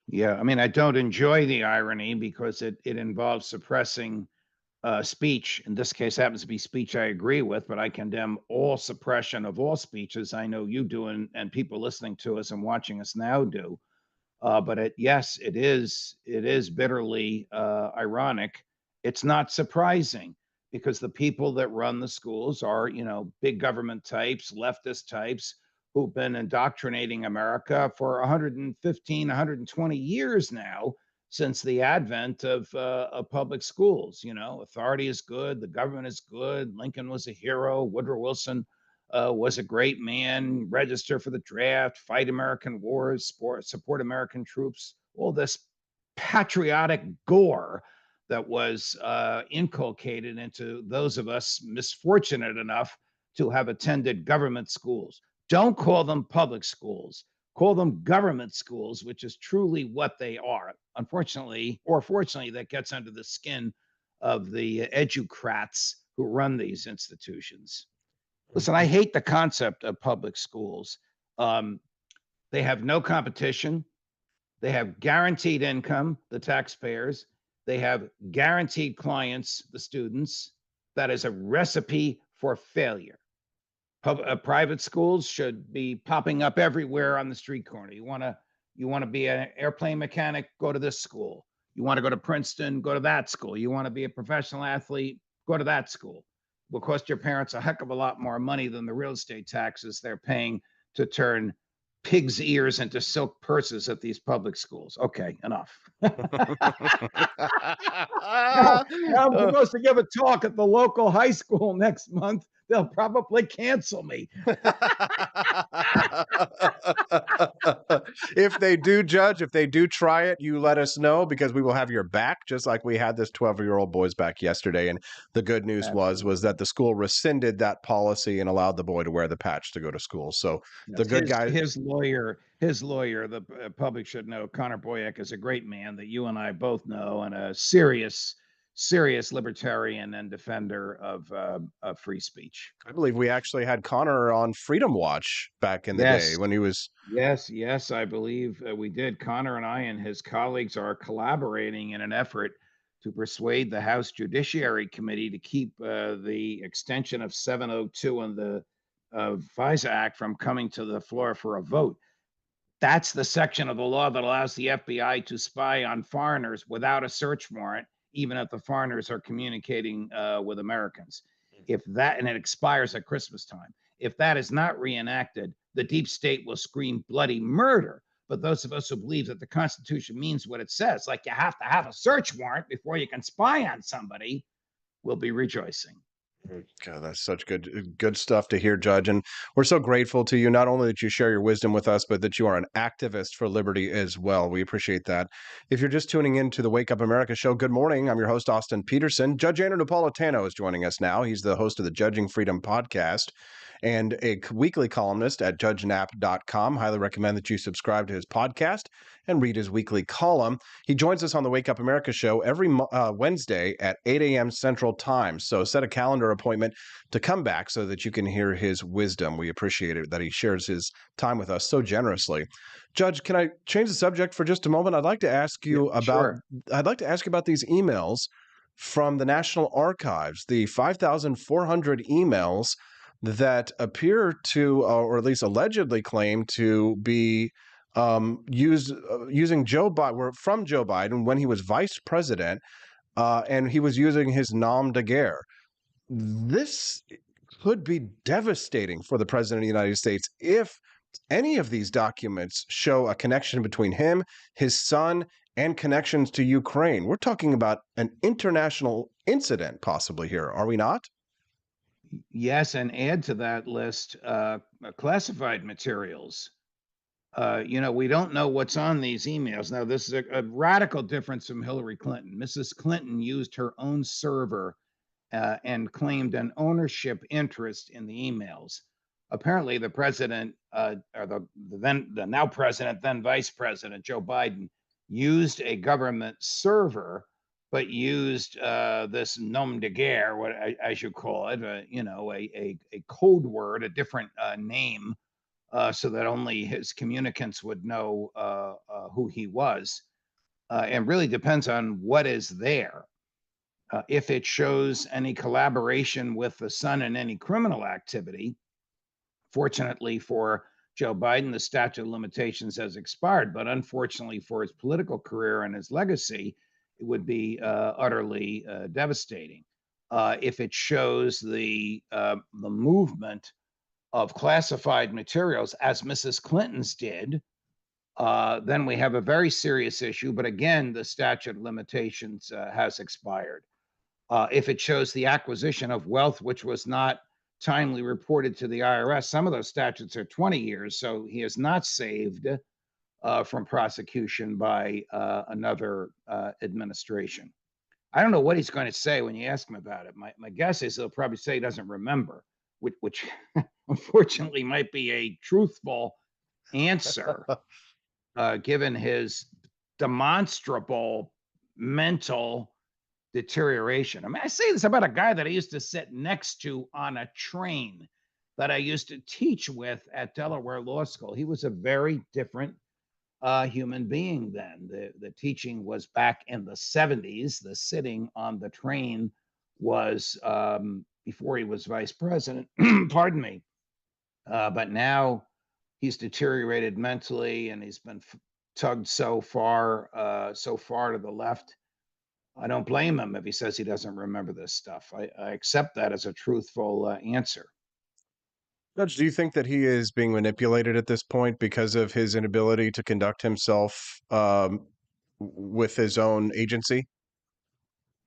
Speaker 2: Yeah, I mean, I don't enjoy the irony because it involves suppressing speech. In this case, happens to be speech I agree with, but I condemn all suppression of all speeches. I know you do, and people listening to us and watching us now do. But yes, it is bitterly ironic. It's not surprising because the people that run the schools are, big government types, leftist types who've been indoctrinating America for 115, 120 years now, since the advent of public schools. Authority is good, the government is good, Lincoln was a hero, Woodrow Wilson was a great man, register for the draft, fight American wars, support American troops, all this patriotic gore that was inculcated into those of us misfortunate enough to have attended government schools. Don't call them public schools. Call them government schools, which is truly what they are. Unfortunately, or fortunately, that gets under the skin of the educrats who run these institutions. Listen, I hate the concept of public schools. They have no competition. They have guaranteed income, the taxpayers. They have guaranteed clients, the students. That is a recipe for failure. Private schools should be popping up everywhere on the street corner. You want to be an airplane mechanic, go to this school. You want to go to Princeton, go to that school. You want to be a professional athlete, go to that school. Will cost your parents a heck of a lot more money than the real estate taxes they're paying to turn pig's ears into silk purses at these public schools. Okay, enough. I'm supposed to give a talk at the local high school next month. They'll probably cancel me.
Speaker 1: If they do, Judge, if they do try it, you let us know because we will have your back, just like we had this 12-year-old boy's back yesterday. And the good news was that the school rescinded that policy and allowed the boy to wear the patch to go to school. So the good guy,
Speaker 2: his lawyer, the public should know, Connor Boyack is a great man that you and I both know, and a serious libertarian and defender of free speech.
Speaker 1: I believe we actually had Connor on Freedom Watch back in the day when he was.
Speaker 2: Yes, I believe we did. Connor and I and his colleagues are collaborating in an effort to persuade the House Judiciary Committee to keep the extension of 702 and the FISA Act from coming to the floor for a vote. That's the section of the law that allows the FBI to spy on foreigners without a search warrant, even if the foreigners are communicating with Americans. And it expires at Christmas time. If that is not reenacted, the deep state will scream bloody murder. But those of us who believe that the Constitution means what it says, like you have to have a search warrant before you can spy on somebody, will be rejoicing.
Speaker 1: God, that's such good stuff to hear, Judge. And we're so grateful to you, not only that you share your wisdom with us, but that you are an activist for liberty as well. We appreciate that. If you're just tuning in to the Wake Up America show, good morning. I'm your host, Austin Peterson. Judge Napolitano is joining us now. He's the host of the Judging Freedom podcast and a weekly columnist at judgenap.com. Highly recommend that you subscribe to his podcast and read his weekly column. He joins us on the Wake Up America show every Wednesday at 8 a.m. Central Time. So set a calendar appointment to come back so that you can hear his wisdom. We appreciate it that he shares his time with us so generously. Judge, can I change the subject for just a moment? I'd like to ask you about these emails from the National Archives, the 5,400 emails that appear to, or at least allegedly claim to be using Joe Biden, were from Joe Biden when he was vice president, and he was using his nom de guerre. This could be devastating for the president of the United States if any of these documents show a connection between him, his son, and connections to Ukraine. We're talking about an international incident possibly here, are we not?
Speaker 2: Yes, and add to that list classified materials. We don't know what's on these emails. Now, this is a radical difference from Hillary Clinton. Mrs. Clinton used her own server and claimed an ownership interest in the emails. Apparently, the president, or the now president, then vice president, Joe Biden, used a government server, but used this nom de guerre, what I should call it, a code word, a different name, so that only his communicants would know who he was. And really depends on what is there. If it shows any collaboration with the son in any criminal activity, fortunately for Joe Biden, the statute of limitations has expired, but unfortunately for his political career and his legacy, it would be utterly devastating. If it shows the movement of classified materials, as Mrs. Clinton's did, then we have a very serious issue. But again, the statute of limitations has expired. If it shows the acquisition of wealth which was not timely reported to the IRS, some of those statutes are 20 years, so he is not saved from prosecution by another administration. I don't know what he's going to say when you ask him about it. My guess is he'll probably say he doesn't remember, which unfortunately might be a truthful answer, given his demonstrable mental deterioration. I mean, I say this about a guy that I used to sit next to on a train that I used to teach with at Delaware Law School. He was a very different human being then. The teaching was back in the 70s. The sitting on the train was before he was vice president. Pardon me. But now he's deteriorated mentally, and he's been tugged so far to the left. I don't blame him if he says he doesn't remember this stuff. I accept that as a truthful answer.
Speaker 1: Judge, do you think that he is being manipulated at this point because of his inability to conduct himself with his own agency?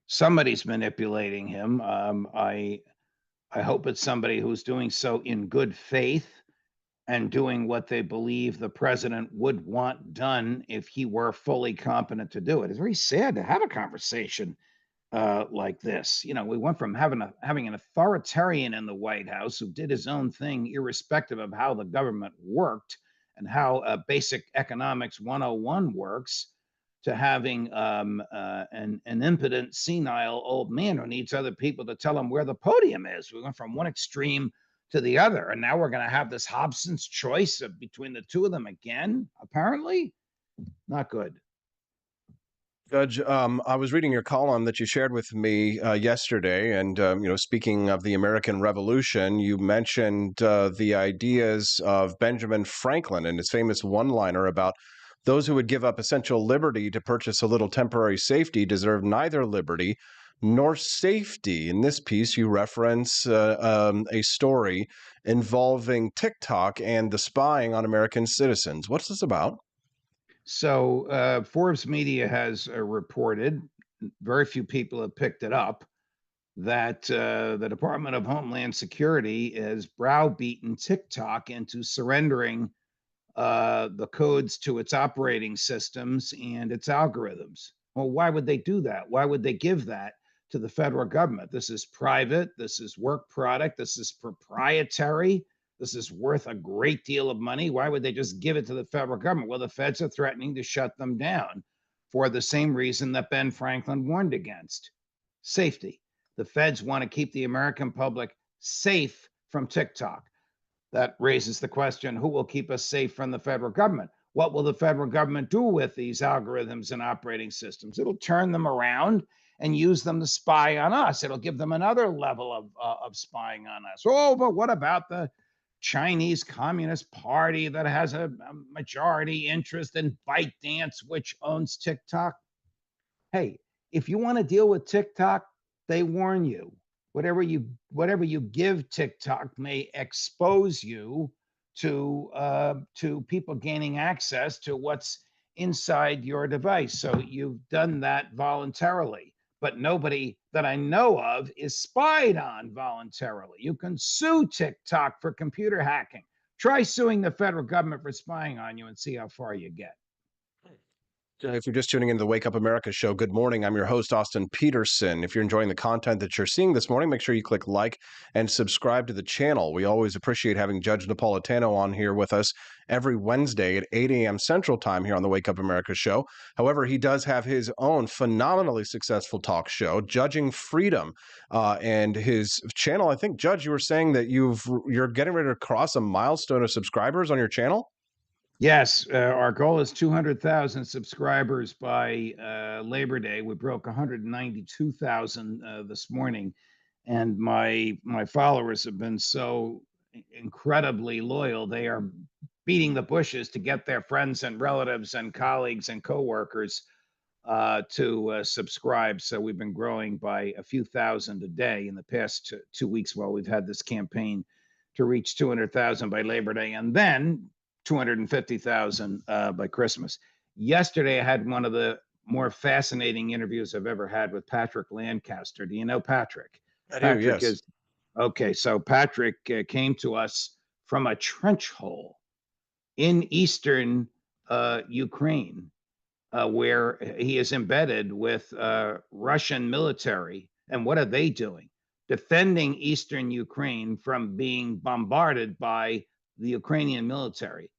Speaker 2: Somebody's manipulating him. I hope it's somebody who's doing so in good faith and doing what they believe the president would want done if he were fully competent to do it. It's very sad to have a conversation like this. We went from having an authoritarian in the White House who did his own thing, irrespective of how the government worked and how basic economics 101 works, to having an impotent, senile old man who needs other people to tell him where the podium is. We went from one extreme to the other, and now we're going to have this Hobson's choice between the two of them again. Apparently, not good.
Speaker 1: Judge, I was reading your column that you shared with me yesterday, and speaking of the American Revolution, you mentioned the ideas of Benjamin Franklin and his famous one-liner about those who would give up essential liberty to purchase a little temporary safety deserve neither liberty nor safety. In this piece, you reference a story involving TikTok and the spying on American citizens. What's this about?
Speaker 2: So Forbes Media has reported, very few people have picked it up, that the Department of Homeland Security has browbeaten TikTok into surrendering the codes to its operating systems and its algorithms. Well, why would they do that? Why would they give that to the federal government? This is private. This is work product. This is proprietary. This is worth a great deal of money. Why would they just give it to the federal government? Well, the feds are threatening to shut them down for the same reason that Ben Franklin warned against: safety. The feds want to keep the American public safe from TikTok. That raises the question, who will keep us safe from the federal government? What will the federal government do with these algorithms and operating systems? It'll turn them around and use them to spy on us. It'll give them another level of spying on us. Oh, but what about the Chinese Communist Party that has a majority interest in ByteDance, which owns TikTok? Hey, if you want to deal with TikTok, they warn you. whatever you give TikTok may expose you to people gaining access to what's inside your device. So you've done that voluntarily, but nobody that I know of is spied on voluntarily. You can sue TikTok for computer hacking. Try suing the federal government for spying on you and see how far you get.
Speaker 1: If you're just tuning into the Wake Up America show, good morning. I'm your host, Austin Peterson. If you're enjoying the content that you're seeing this morning, make sure you click like and subscribe to the channel. We always appreciate having Judge Napolitano on here with us every Wednesday at 8 a.m. Central Time here on the Wake Up America show. However, he does have his own phenomenally successful talk show, Judging Freedom, and his channel. I think, Judge, you were saying that you're getting ready to cross a milestone of subscribers on your channel?
Speaker 2: Yes, our goal is 200,000 subscribers by Labor Day. We broke 192,000 this morning, and my followers have been so incredibly loyal. They are beating the bushes to get their friends and relatives and colleagues and coworkers to subscribe. So we've been growing by a few thousand a day in the past 2 weeks while we've had this campaign to reach 200,000 by Labor Day, and then 250,000 by Christmas. Yesterday, I had one of the more fascinating interviews I've ever had with Patrick Lancaster. Do you know Patrick?
Speaker 1: I do, yes.
Speaker 2: Okay, so Patrick came to us from a trench hole in eastern Ukraine, where he is embedded with Russian military. And what are they doing? Defending eastern Ukraine from being bombarded by the Ukrainian military,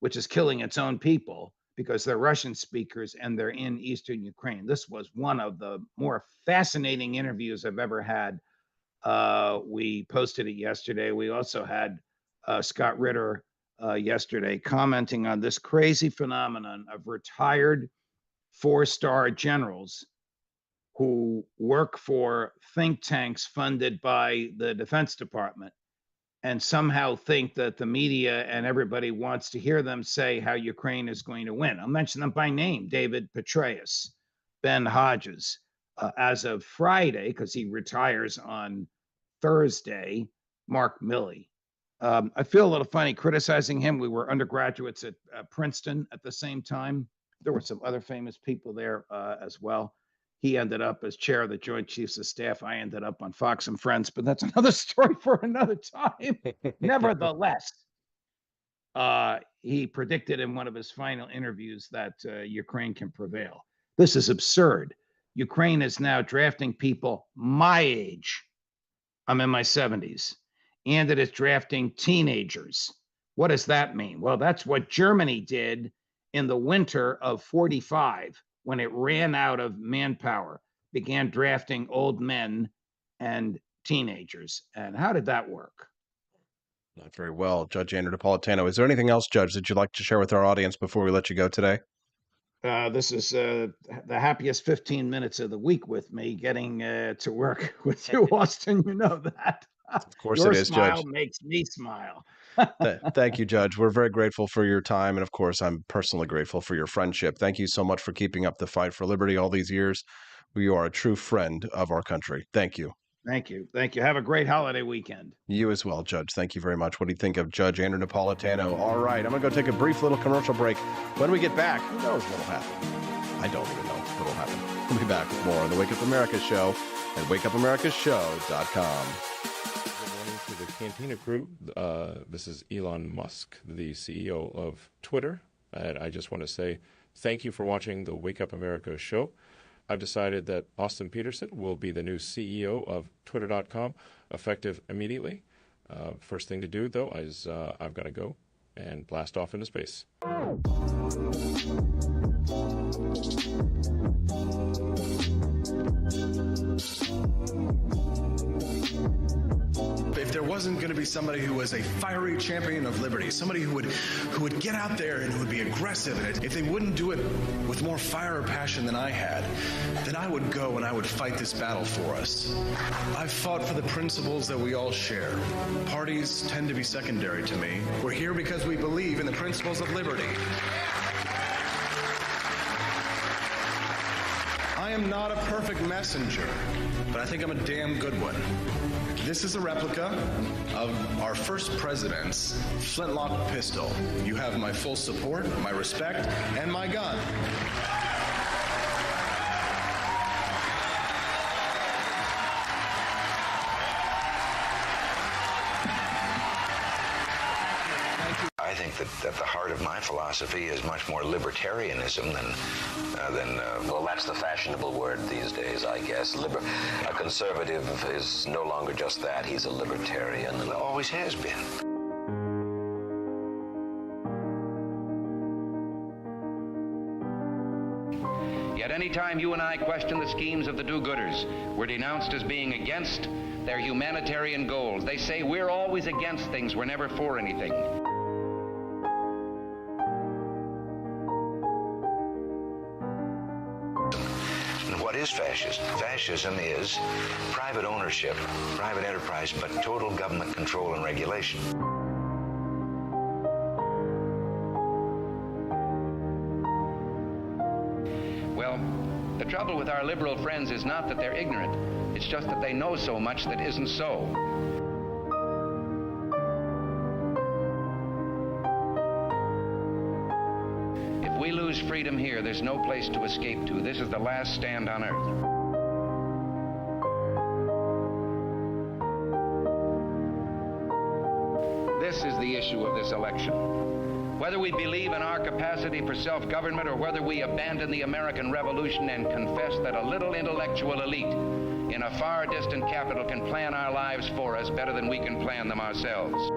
Speaker 2: which is killing its own people because they're Russian speakers and they're in eastern Ukraine. This was one of the more fascinating interviews I've ever had. We posted it yesterday. We also had Scott Ritter yesterday commenting on this crazy phenomenon of retired 4-star generals who work for think tanks funded by the Defense Department and somehow think that the media and everybody wants to hear them say how Ukraine is going to win. I'll mention them by name: David Petraeus, Ben Hodges. As of Friday, because he retires on Thursday, Mark Milley. I feel a little funny criticizing him. We were undergraduates at Princeton at the same time. There were some other famous people there as well. He ended up as chair of the Joint Chiefs of Staff. I ended up on Fox and Friends, but that's another story for another time. Nevertheless, he predicted in one of his final interviews that Ukraine can prevail. This is absurd. Ukraine is now drafting people my age. I'm in my 70s. And it is drafting teenagers. What does that mean? Well, that's what Germany did in the winter of 45. When it ran out of manpower, began drafting old men and teenagers. And how did that work?
Speaker 1: Not very well. Judge Andrew Napolitano. Is there anything else, Judge, that you'd like to share with our audience before we let you go today?
Speaker 2: This is the happiest 15 minutes of the week with me getting to work with you, Austin. You know that.
Speaker 1: Of course
Speaker 2: Your
Speaker 1: it is,
Speaker 2: smile
Speaker 1: Judge.
Speaker 2: makes me smile.
Speaker 1: Thank you, Judge. We're very grateful for your time. And of course, I'm personally grateful for your friendship. Thank you so much for keeping up the fight for liberty all these years. You are a true friend of our country. Thank you.
Speaker 2: Thank you. Thank you. Have a great holiday weekend.
Speaker 1: You as well, Judge. Thank you very much. What do you think of Judge Andrew Napolitano? All right, I'm going to go take a brief little commercial break. When we get back, who knows what will happen? I don't even know what will happen. We'll be back with more on the Wake Up America show at wakeupAmericaShow.com.
Speaker 3: To the Cantina crew, this is Elon Musk, the CEO of Twitter, and I just want to say thank you for watching the Wake Up America show. I've decided that Austin Peterson will be the new CEO of Twitter.com, effective immediately. First thing to do, though, is I've got to go and blast off into space.
Speaker 4: If there wasn't going to be somebody who was a fiery champion of liberty, somebody who would get out there and who would be aggressive, and if they wouldn't do it with more fire or passion than I had, then I would go and I would fight this battle for us. I've fought for the principles that we all share. Parties tend to be secondary to me. We're here because we believe in the principles of liberty. I am not a perfect messenger, but I think I'm a damn good one. This is a replica of our first president's flintlock pistol. You have my full support, my respect, and my gun.
Speaker 6: I think that at the heart of my philosophy is much more libertarianism than well, that's the fashionable word these days, I guess. A conservative is no longer just that. He's a libertarian and always has been.
Speaker 8: Yet any time you and I question the schemes of the do-gooders, we're denounced as being against their humanitarian goals. They say we're always against things, we're never for anything.
Speaker 6: What is fascism? Fascism is private ownership, private enterprise, but total government control and regulation.
Speaker 8: Well, the trouble with our liberal friends is not that they're ignorant. It's just that they know so much that isn't so. If we lose freedom here, there's no place to escape to. This is the last stand on earth. This is the issue of this election. Whether we believe in our capacity for self-government or whether we abandon the American Revolution and confess that a little intellectual elite in a far distant capital can plan our lives for us better than we can plan them ourselves.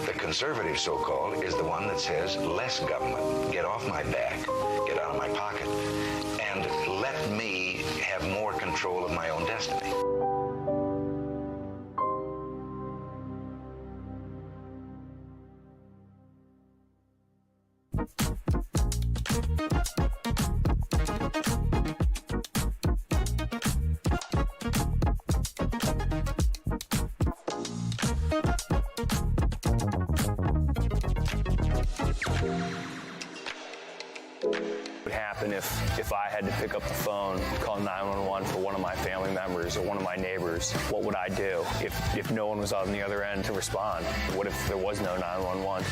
Speaker 6: The conservative, so-called, is the one that says less government, get off my back, get out of my pocket, and let me have more control of my own destiny.
Speaker 23: What would happen if I had to pick up the phone, call 911 for one of my family members or one of my neighbors? What would I do if no one was on the other end to respond? What if there was no 911?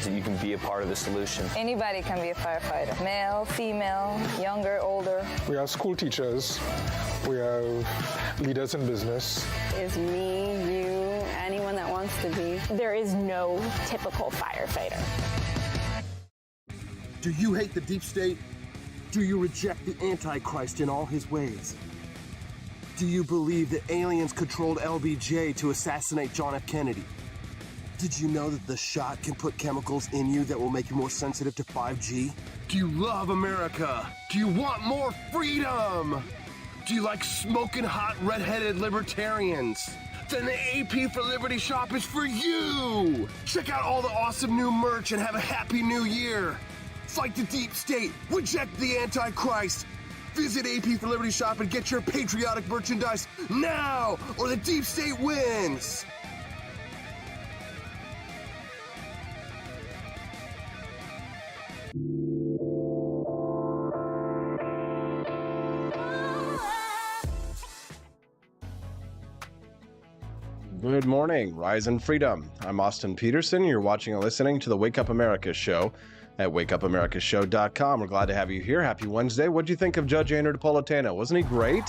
Speaker 23: So you can be a part of the solution.
Speaker 24: Anybody can be a firefighter. Male, female, younger, older.
Speaker 25: We have school teachers. We have leaders in business.
Speaker 26: Is me, you, anyone that wants to be. There is no typical firefighter.
Speaker 27: Do you hate the deep state? Do you reject the Antichrist in all his ways? Do you believe that aliens controlled LBJ to assassinate John F. Kennedy? Did you know that the shot can put chemicals in you that will make you more sensitive to 5G? Do you love America? Do you want more freedom? Do you like smoking hot red-headed libertarians? Then the AP for Liberty shop is for you! Check out all the awesome new merch and have a happy new year! Fight the deep state, reject the Antichrist! Visit AP for Liberty shop and get your patriotic merchandise now, or the deep state wins!
Speaker 1: Good morning, Rise and Freedom. I'm Austin Peterson. You're watching and listening to the Wake Up America show at wakeupamericashow.com. We're glad to have you here. Happy Wednesday. What do you think of Judge Napolitano? Wasn't he great?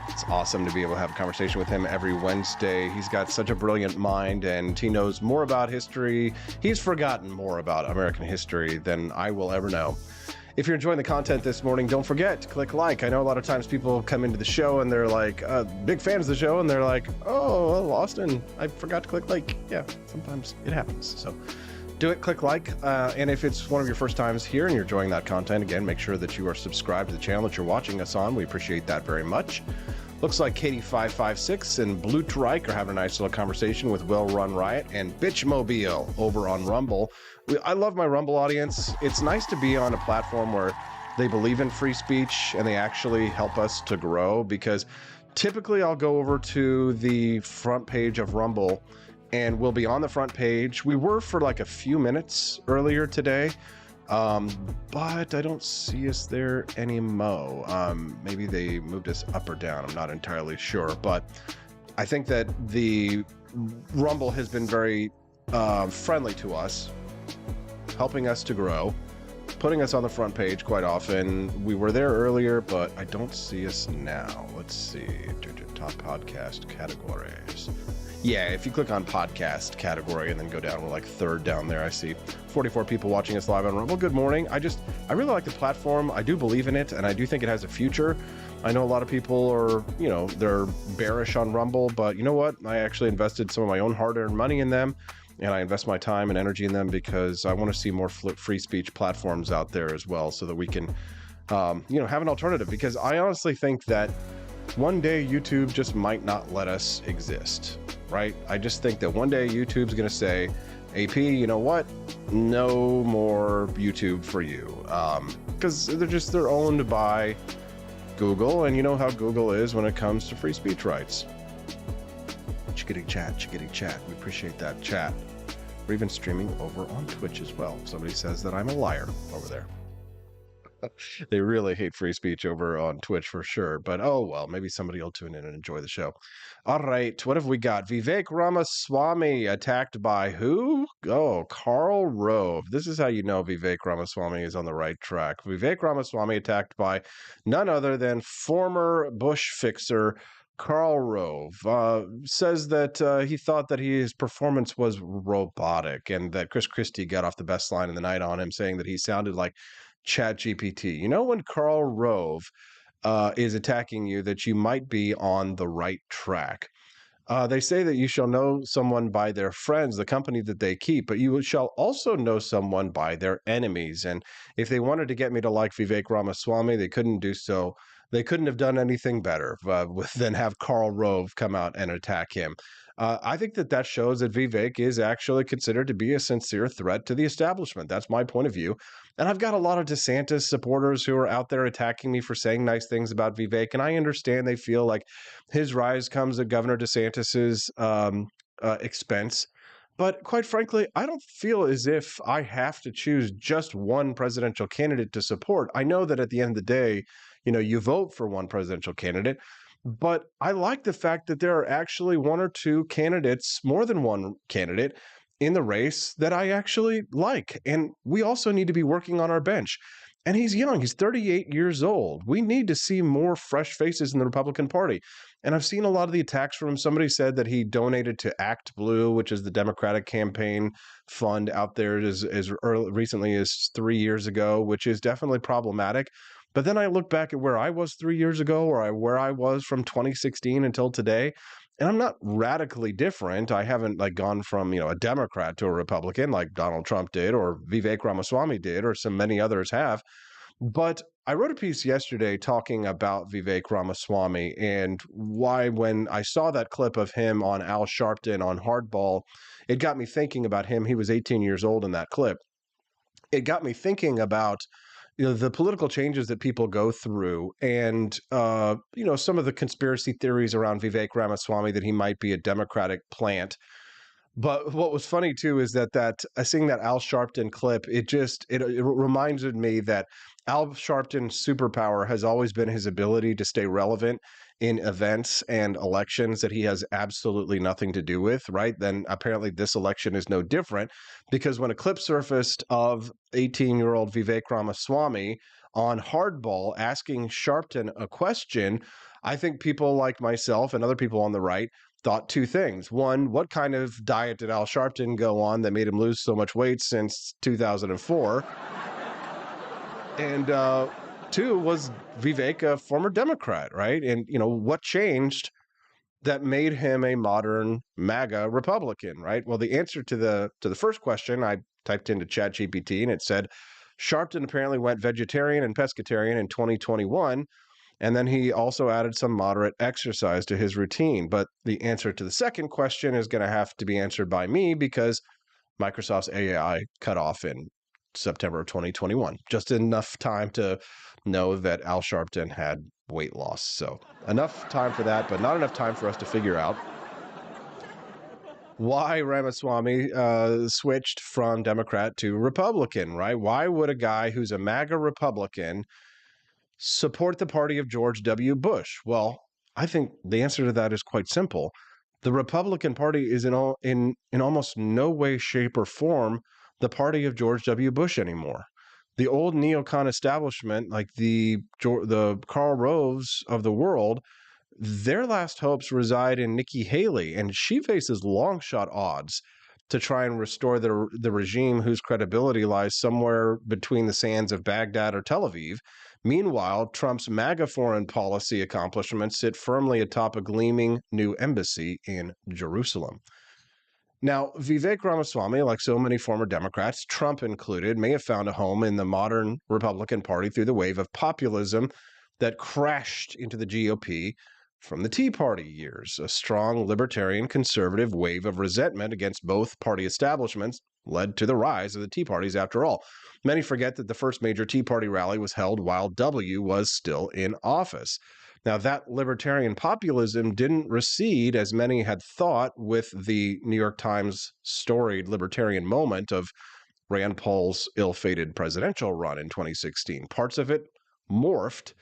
Speaker 1: It's awesome to be able to have a conversation with him every Wednesday. He's got such a brilliant mind and he knows more about history. He's forgotten more about American history than I will ever know. If you're enjoying the content this morning, don't forget to click like. I know a lot of times people come into the show and they're like, big fans of the show, and they're like, oh, well, Austin, I forgot to click like. Yeah, sometimes it happens. So do it, click like. And if it's one of your first times here and you're enjoying that content, again, make sure that you are subscribed to the channel that you're watching us on. We appreciate that very much. Looks like Katie556 and Blue Trike are having a nice little conversation with Will Run Riot and Bitchmobile over on Rumble. I love my Rumble audience. It's nice to be on a platform where they believe in free speech and they actually help us to grow, because typically I'll go over to the front page of Rumble and we'll be on the front page. We were for like a few minutes earlier today, but I don't see us there anymore. Maybe they moved us up or down. I'm not entirely sure, but I think that the Rumble has been very friendly to us, helping us to grow, putting us on the front page quite often. We were there earlier, but I don't see us now. Let's see. Top podcast categories. Yeah, if you click on podcast category and then go down, we're like third down there. I see 44 people watching us live on Rumble. Good morning. I really like the platform. I do believe in it, and I do think it has a future. I know a lot of people are, they're bearish on Rumble, but you know what? I actually invested some of my own hard-earned money in them, and I invest my time and energy in them because I want to see more free speech platforms out there as well, so that we can, have an alternative. Because I honestly think that one day YouTube just might not let us exist, right? I just think that one day YouTube's going to say, AP, you know what? No more YouTube for you. Because they're owned by Google, and you know how Google is when it comes to free speech rights. Chickadee chat. We appreciate that chat. We're even streaming over on Twitch as well. Somebody says that I'm a liar over there. They really hate free speech over on Twitch for sure, but oh well, maybe somebody will tune in and enjoy the show. All right, what have we got? Vivek Ramaswamy attacked by who? Oh, Karl Rove. This is how you know Vivek Ramaswamy is on the right track. Vivek Ramaswamy attacked by none other than former Bush fixer Karl Rove. Says that he thought that his performance was robotic, and that Chris Christie got off the best line of the night on him, saying that he sounded like ChatGPT. You know, when Karl Rove is attacking you, that you might be on the right track. They say that you shall know someone by their friends, the company that they keep, but you shall also know someone by their enemies. And if they wanted to get me to like Vivek Ramaswamy, they couldn't do so. They couldn't have done anything better than have Karl Rove come out and attack him. I think that shows that Vivek is actually considered to be a sincere threat to the establishment. That's my point of view. And I've got a lot of DeSantis supporters who are out there attacking me for saying nice things about Vivek. And I understand they feel like his rise comes at Governor DeSantis's expense. But quite frankly, I don't feel as if I have to choose just one presidential candidate to support. I know that at the end of the day, you vote for one presidential candidate. But I like the fact that there are actually one or two candidates, more than one candidate, in the race that I actually like. And we also need to be working on our bench. And he's young. He's 38 years old. We need to see more fresh faces in the Republican Party. And I've seen a lot of the attacks from him. Somebody said that he donated to Act Blue, which is the Democratic campaign fund out there as recently as 3 years ago, which is definitely problematic. But then I look back at where I was 3 years ago, or where I was from 2016 until today, and I'm not radically different. I haven't gone from, a Democrat to a Republican like Donald Trump did, or Vivek Ramaswamy did, or many others have. But I wrote a piece yesterday talking about Vivek Ramaswamy and why, when I saw that clip of him on Al Sharpton on Hardball, it got me thinking about him. He was 18 years old in that clip. It got me thinking about the political changes that people go through, and some of the conspiracy theories around Vivek Ramaswamy that he might be a Democratic plant. But what was funny too is that seeing that Al Sharpton clip, it reminded me that Al Sharpton's superpower has always been his ability to stay relevant in events and elections that he has absolutely nothing to do with, right? Then apparently this election is no different, because when a clip surfaced of 18-year-old Vivek Ramaswamy on Hardball asking Sharpton a question, I think people like myself and other people on the right thought two things. One, what kind of diet did Al Sharpton go on that made him lose so much weight since 2004? And two, was Vivek a former Democrat, right? And, what changed that made him a modern MAGA Republican, right? Well, the answer to the first question, I typed into ChatGPT, and it said Sharpton apparently went vegetarian and pescatarian in 2021. And then he also added some moderate exercise to his routine. But the answer to the second question is going to have to be answered by me, because Microsoft's AI cut off in September of 2021. Just enough time to know that Al Sharpton had weight loss. So enough time for that, but not enough time for us to figure out why Ramaswamy switched from Democrat to Republican, right? Why would a guy who's a MAGA Republican support the party of George W. Bush? Well, I think the answer to that is quite simple. The Republican Party is in almost no way, shape, or form the party of George W. Bush anymore. The old neocon establishment, like the Karl Roves of the world, their last hopes reside in Nikki Haley, and she faces long shot odds to try and restore the regime whose credibility lies somewhere between the sands of Baghdad or Tel Aviv. Meanwhile, Trump's MAGA foreign policy accomplishments sit firmly atop a gleaming new embassy in Jerusalem. Now, Vivek Ramaswamy, like so many former Democrats, Trump included, may have found a home in the modern Republican Party through the wave of populism that crashed into the GOP from the Tea Party years. A strong libertarian conservative wave of resentment against both party establishments led to the rise of the Tea Parties after all. Many forget that the first major Tea Party rally was held while W was still in office. Now, that libertarian populism didn't recede as many had thought with the New York Times storied libertarian moment of Rand Paul's ill-fated presidential run in 2016. Parts of it morphed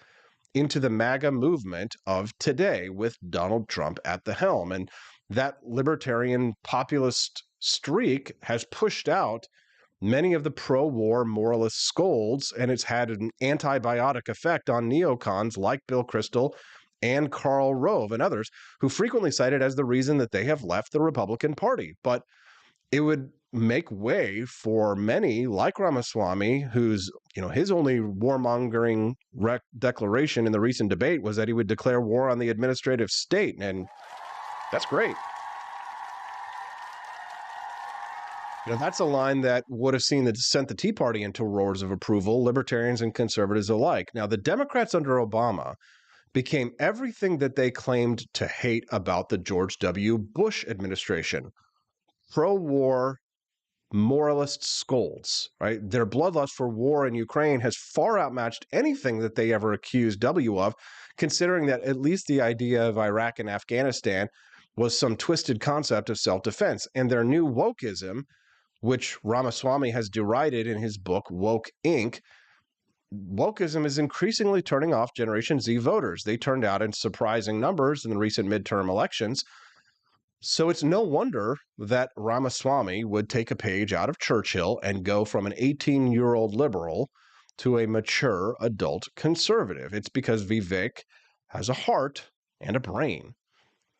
Speaker 1: into the MAGA movement of today with Donald Trump at the helm. And that libertarian populist streak has pushed out many of the pro-war moralist scolds, and it's had an antibiotic effect on neocons like Bill Kristol and Karl Rove and others, who frequently cite it as the reason that they have left the Republican Party. But it would make way for many like Ramaswamy, whose, his only warmongering declaration in the recent debate was that he would declare war on the administrative state, and that's great. That's a line that would have sent the Tea Party into roars of approval, libertarians and conservatives alike. Now, the Democrats under Obama became everything that they claimed to hate about the George W. Bush administration. Pro-war moralist scolds, right? Their bloodlust for war in Ukraine has far outmatched anything that they ever accused W of, considering that at least the idea of Iraq and Afghanistan was some twisted concept of self-defense. And their new wokeism, which Ramaswamy has derided in his book, Woke Inc., wokeism is increasingly turning off Generation Z voters. They turned out in surprising numbers in the recent midterm elections. So it's no wonder that Ramaswamy would take a page out of Churchill and go from an 18-year-old liberal to a mature adult conservative. It's because Vivek has a heart and a brain,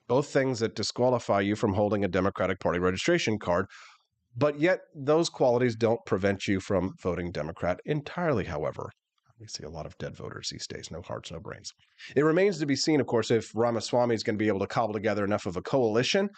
Speaker 1: both things that disqualify you from holding a Democratic Party registration card. But yet those qualities don't prevent you from voting Democrat entirely, however. We see a lot of dead voters these days, no hearts, no brains. It remains to be seen, of course, if Ramaswamy is going to be able to cobble together enough of a coalition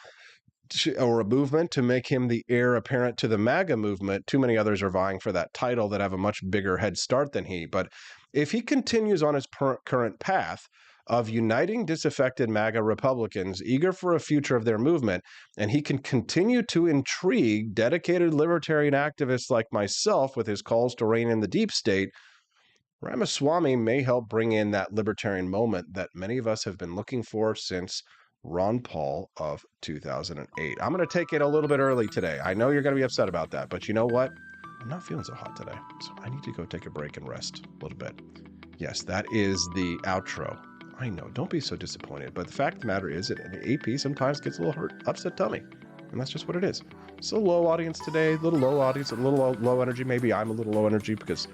Speaker 1: or a movement to make him the heir apparent to the MAGA movement. Too many others are vying for that title that have a much bigger head start than he. But if he continues on his current path of uniting disaffected MAGA Republicans eager for a future of their movement, and he can continue to intrigue dedicated libertarian activists like myself with his calls to rein in the deep state, Ramaswamy may help bring in that libertarian moment that many of us have been looking for since Ron Paul of 2008. I'm going to take it a little bit early today. I know you're going to be upset about that, but you know what? I'm not feeling so hot today, so I need to go take a break and rest a little bit. Yes, that is the outro. I know, don't be so disappointed, but the fact of the matter is that the AP sometimes gets a little upset tummy, and that's just what it is. It's a low audience today, a little low audience, a little low energy. Maybe I'm a little low energy because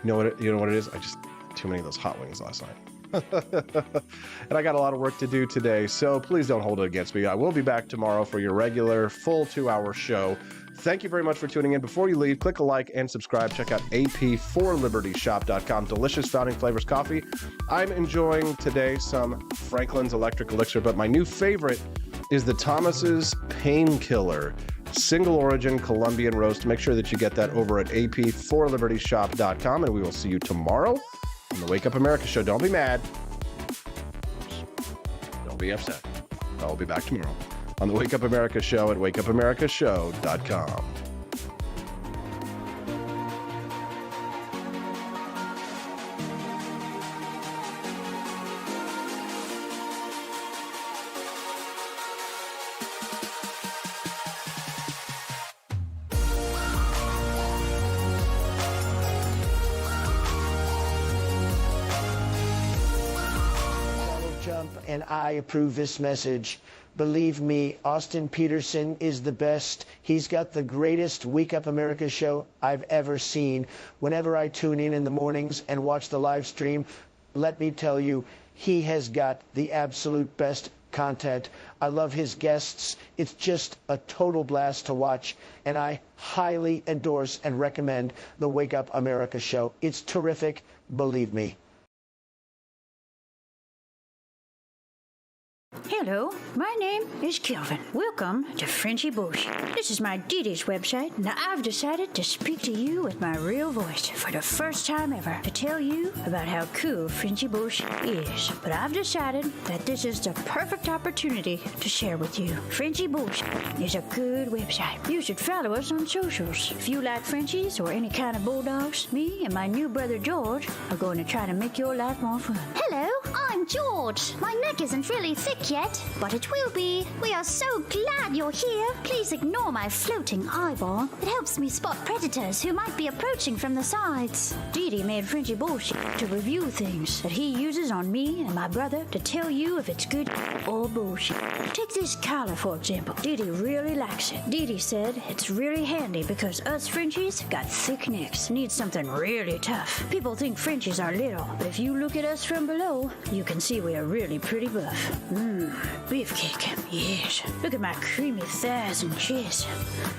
Speaker 1: you know what it is? I just had too many of those hot wings last night. And I got a lot of work to do today, so please don't hold it against me. I will be back tomorrow for your regular full 2-hour show. Thank you very much for tuning in. Before you leave, click a like and subscribe. Check out ap4libertyshop.com. Delicious Founding Flavors coffee. I'm enjoying today some Franklin's Electric Elixir, but my new favorite is the Thomas's Painkiller single origin Colombian roast. Make sure that you get that over at ap4libertyshop.com, and we will see you tomorrow on the Wake Up America show. Don't be mad. Don't be upset. I'll be back tomorrow on the Wake Up America show at wakeupAmericaShow.com.
Speaker 5: and I approve this message. Believe me, Austin Peterson is the best. He's got the greatest Wake Up America show I've ever seen. Whenever I tune in the mornings and watch the live stream, let me tell you, he has got the absolute best content. I love his guests. It's just a total blast to watch, and I highly endorse and recommend the Wake Up America show. It's terrific, believe me.
Speaker 7: Hello, my name is Kelvin. Welcome to Frenchy Bush. This is my Didi's website, and I've decided to speak to you with my real voice for the first time ever to tell you about how cool Frenchy Bush is. But I've decided that this is the perfect opportunity to share with you. Frenchy Bush is a good website. You should follow us on socials. If you like Frenchies or any kind of bulldogs, me and my new brother George are going to try to make your life more fun.
Speaker 22: Hello, I'm George. My neck isn't really thick yet, but it will be. We are so glad you're here. Please ignore my floating eyeball. It helps me spot predators who might be approaching from the sides.
Speaker 7: Didi made Frenchy Bush to review things that he uses on me and my brother to tell you if it's good or bullshit. Take this collar, for example. Didi really likes it. Didi said it's really handy because us Frenchies got thick necks. Need something really tough. People think Frenchies are little, but if you look at us from below, you can see we are really pretty buff. Beefcake, yes. Look at my creamy thighs and chest.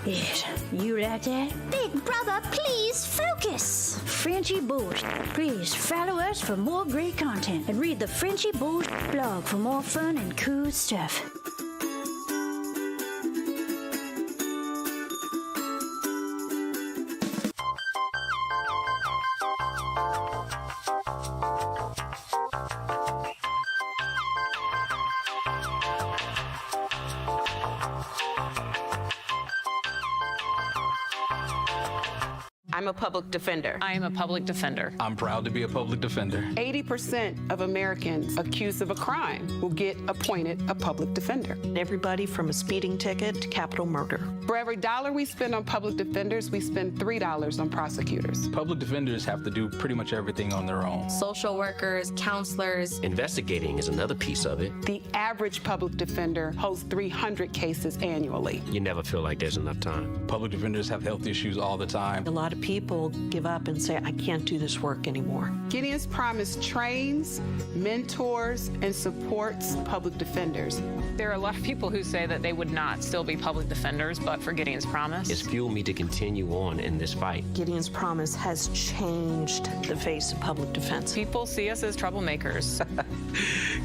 Speaker 7: Yes, you like that?
Speaker 22: Big brother, please focus.
Speaker 7: Frenchy Bush. Please follow us for more great content and read the Frenchy Bush blog for more fun and cool stuff.
Speaker 9: I'm a public defender.
Speaker 10: I am a public defender.
Speaker 11: I'm proud to be a public defender.
Speaker 10: 80% of Americans accused of a crime will get appointed a public defender.
Speaker 12: Everybody from a speeding ticket to capital murder.
Speaker 10: For every dollar we spend on public defenders, we spend $3 on prosecutors.
Speaker 11: Public defenders have to do pretty much everything on their own.
Speaker 9: Social workers, counselors.
Speaker 14: Investigating is another piece of it.
Speaker 10: The average public defender holds 300 cases annually.
Speaker 14: You never feel like there's enough time.
Speaker 11: Public defenders have health issues all the time.
Speaker 12: A lot of people give up and say, I can't do this work anymore.
Speaker 10: Gideon's Promise trains, mentors, and supports public defenders. There are a lot of people who say that they would not still be public defenders, but for Gideon's Promise.
Speaker 14: It's fueled me to continue on in this fight.
Speaker 12: Gideon's Promise has changed the face of public defense.
Speaker 10: People see us as troublemakers.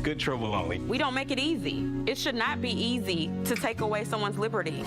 Speaker 14: Good trouble only.
Speaker 9: We don't make it easy. It should not be easy to take away someone's liberty.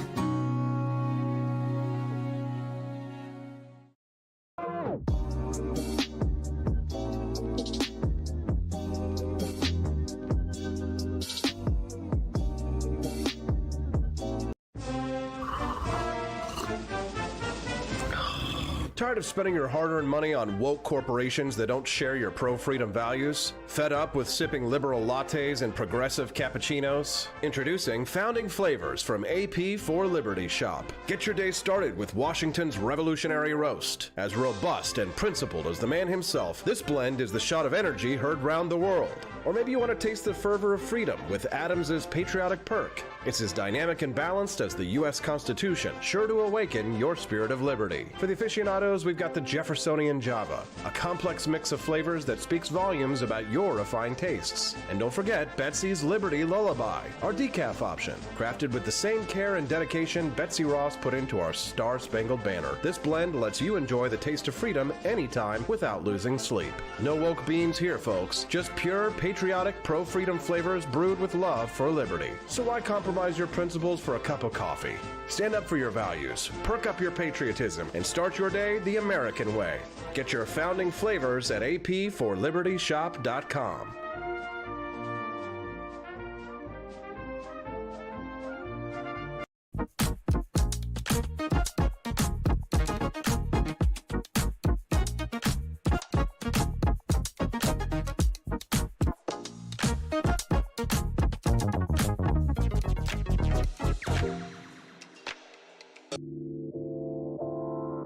Speaker 1: Tired of spending your hard-earned money on woke corporations that don't share your pro-freedom values? Fed up with sipping liberal lattes and progressive cappuccinos? Introducing Founding Flavors from AP for Liberty Shop. Get your day started with Washington's Revolutionary Roast. As robust and principled as the man himself, this blend is the shot of energy heard round the world. Or maybe you want to taste the fervor of freedom with Adams's Patriotic Perk. It's as dynamic and balanced as the U.S. Constitution, sure to awaken your spirit of liberty. For the aficionados, we've got the Jeffersonian Java, a complex mix of flavors that speaks volumes about your refined tastes. And don't forget Betsy's Liberty Lullaby, our decaf option, crafted with the same care and dedication Betsy Ross put into our Star-Spangled Banner. This blend lets you enjoy the taste of freedom anytime without losing sleep. No woke beans here, folks. Just pure, patriotic, pro-freedom flavors brewed with love for liberty. So why compromise your principles for a cup of coffee? Stand up for your values, perk up your patriotism, and start your day the American way. Get your Founding Flavors at apforlibertyshop.com.